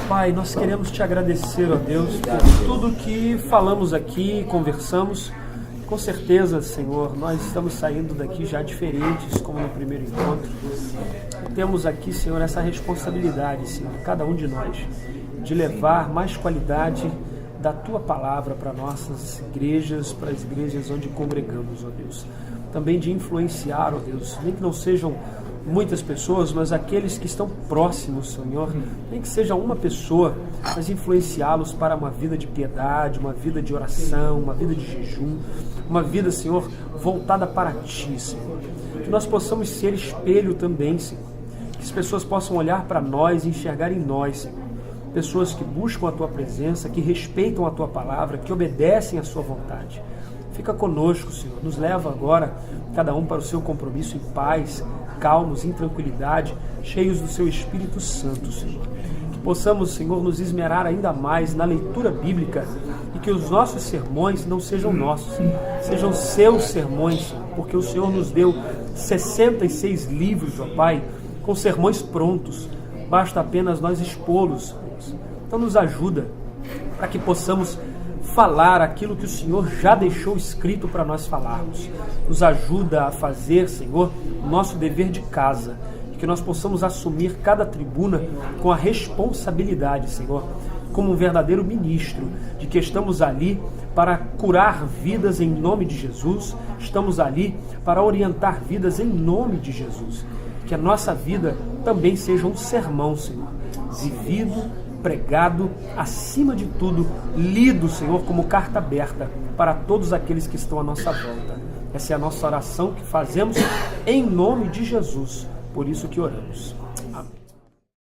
Pai, nós queremos te agradecer, ó Deus, por tudo que falamos aqui, conversamos. Com certeza, Senhor, nós estamos saindo daqui já diferentes, como no primeiro encontro. Temos aqui, Senhor, essa responsabilidade, Senhor, cada um de nós, de levar mais qualidade da Tua Palavra para nossas igrejas, para as igrejas onde congregamos, ó Deus. Também de influenciar, ó Deus, nem que não sejam muitas pessoas, mas aqueles que estão próximos, Senhor, nem que seja uma pessoa, mas influenciá-los para uma vida de piedade, uma vida de oração, uma vida de jejum, uma vida, Senhor, voltada para Ti, Senhor. Que nós possamos ser espelho também, Senhor. Que as pessoas possam olhar para nós e enxergar em nós, Senhor. Pessoas que buscam a Tua presença, que respeitam a Tua palavra, que obedecem à Sua vontade. Fica conosco, Senhor. Nos leva agora, cada um para o seu compromisso em paz, calmos, em tranquilidade, cheios do Seu Espírito Santo, Senhor. Que possamos, Senhor, nos esmerar ainda mais na leitura bíblica e que os nossos sermões não sejam nossos, sejam Seus sermões, Senhor, porque o Senhor nos deu 66 livros, ó Pai, com sermões prontos, basta apenas nós expô-los. Então nos ajuda para que possamos falar aquilo que o Senhor já deixou escrito para nós falarmos. Nos ajuda a fazer, Senhor, o nosso dever de casa, que nós possamos assumir cada tribuna com a responsabilidade, Senhor, como um verdadeiro ministro, de que estamos ali para curar vidas em nome de Jesus, estamos ali para orientar vidas em nome de Jesus. Que a nossa vida também seja um sermão, Senhor, vivido, pregado, acima de tudo, lido, Senhor, como carta aberta para todos aqueles que estão à nossa volta. Essa é a nossa oração que fazemos em nome de Jesus, por isso que oramos.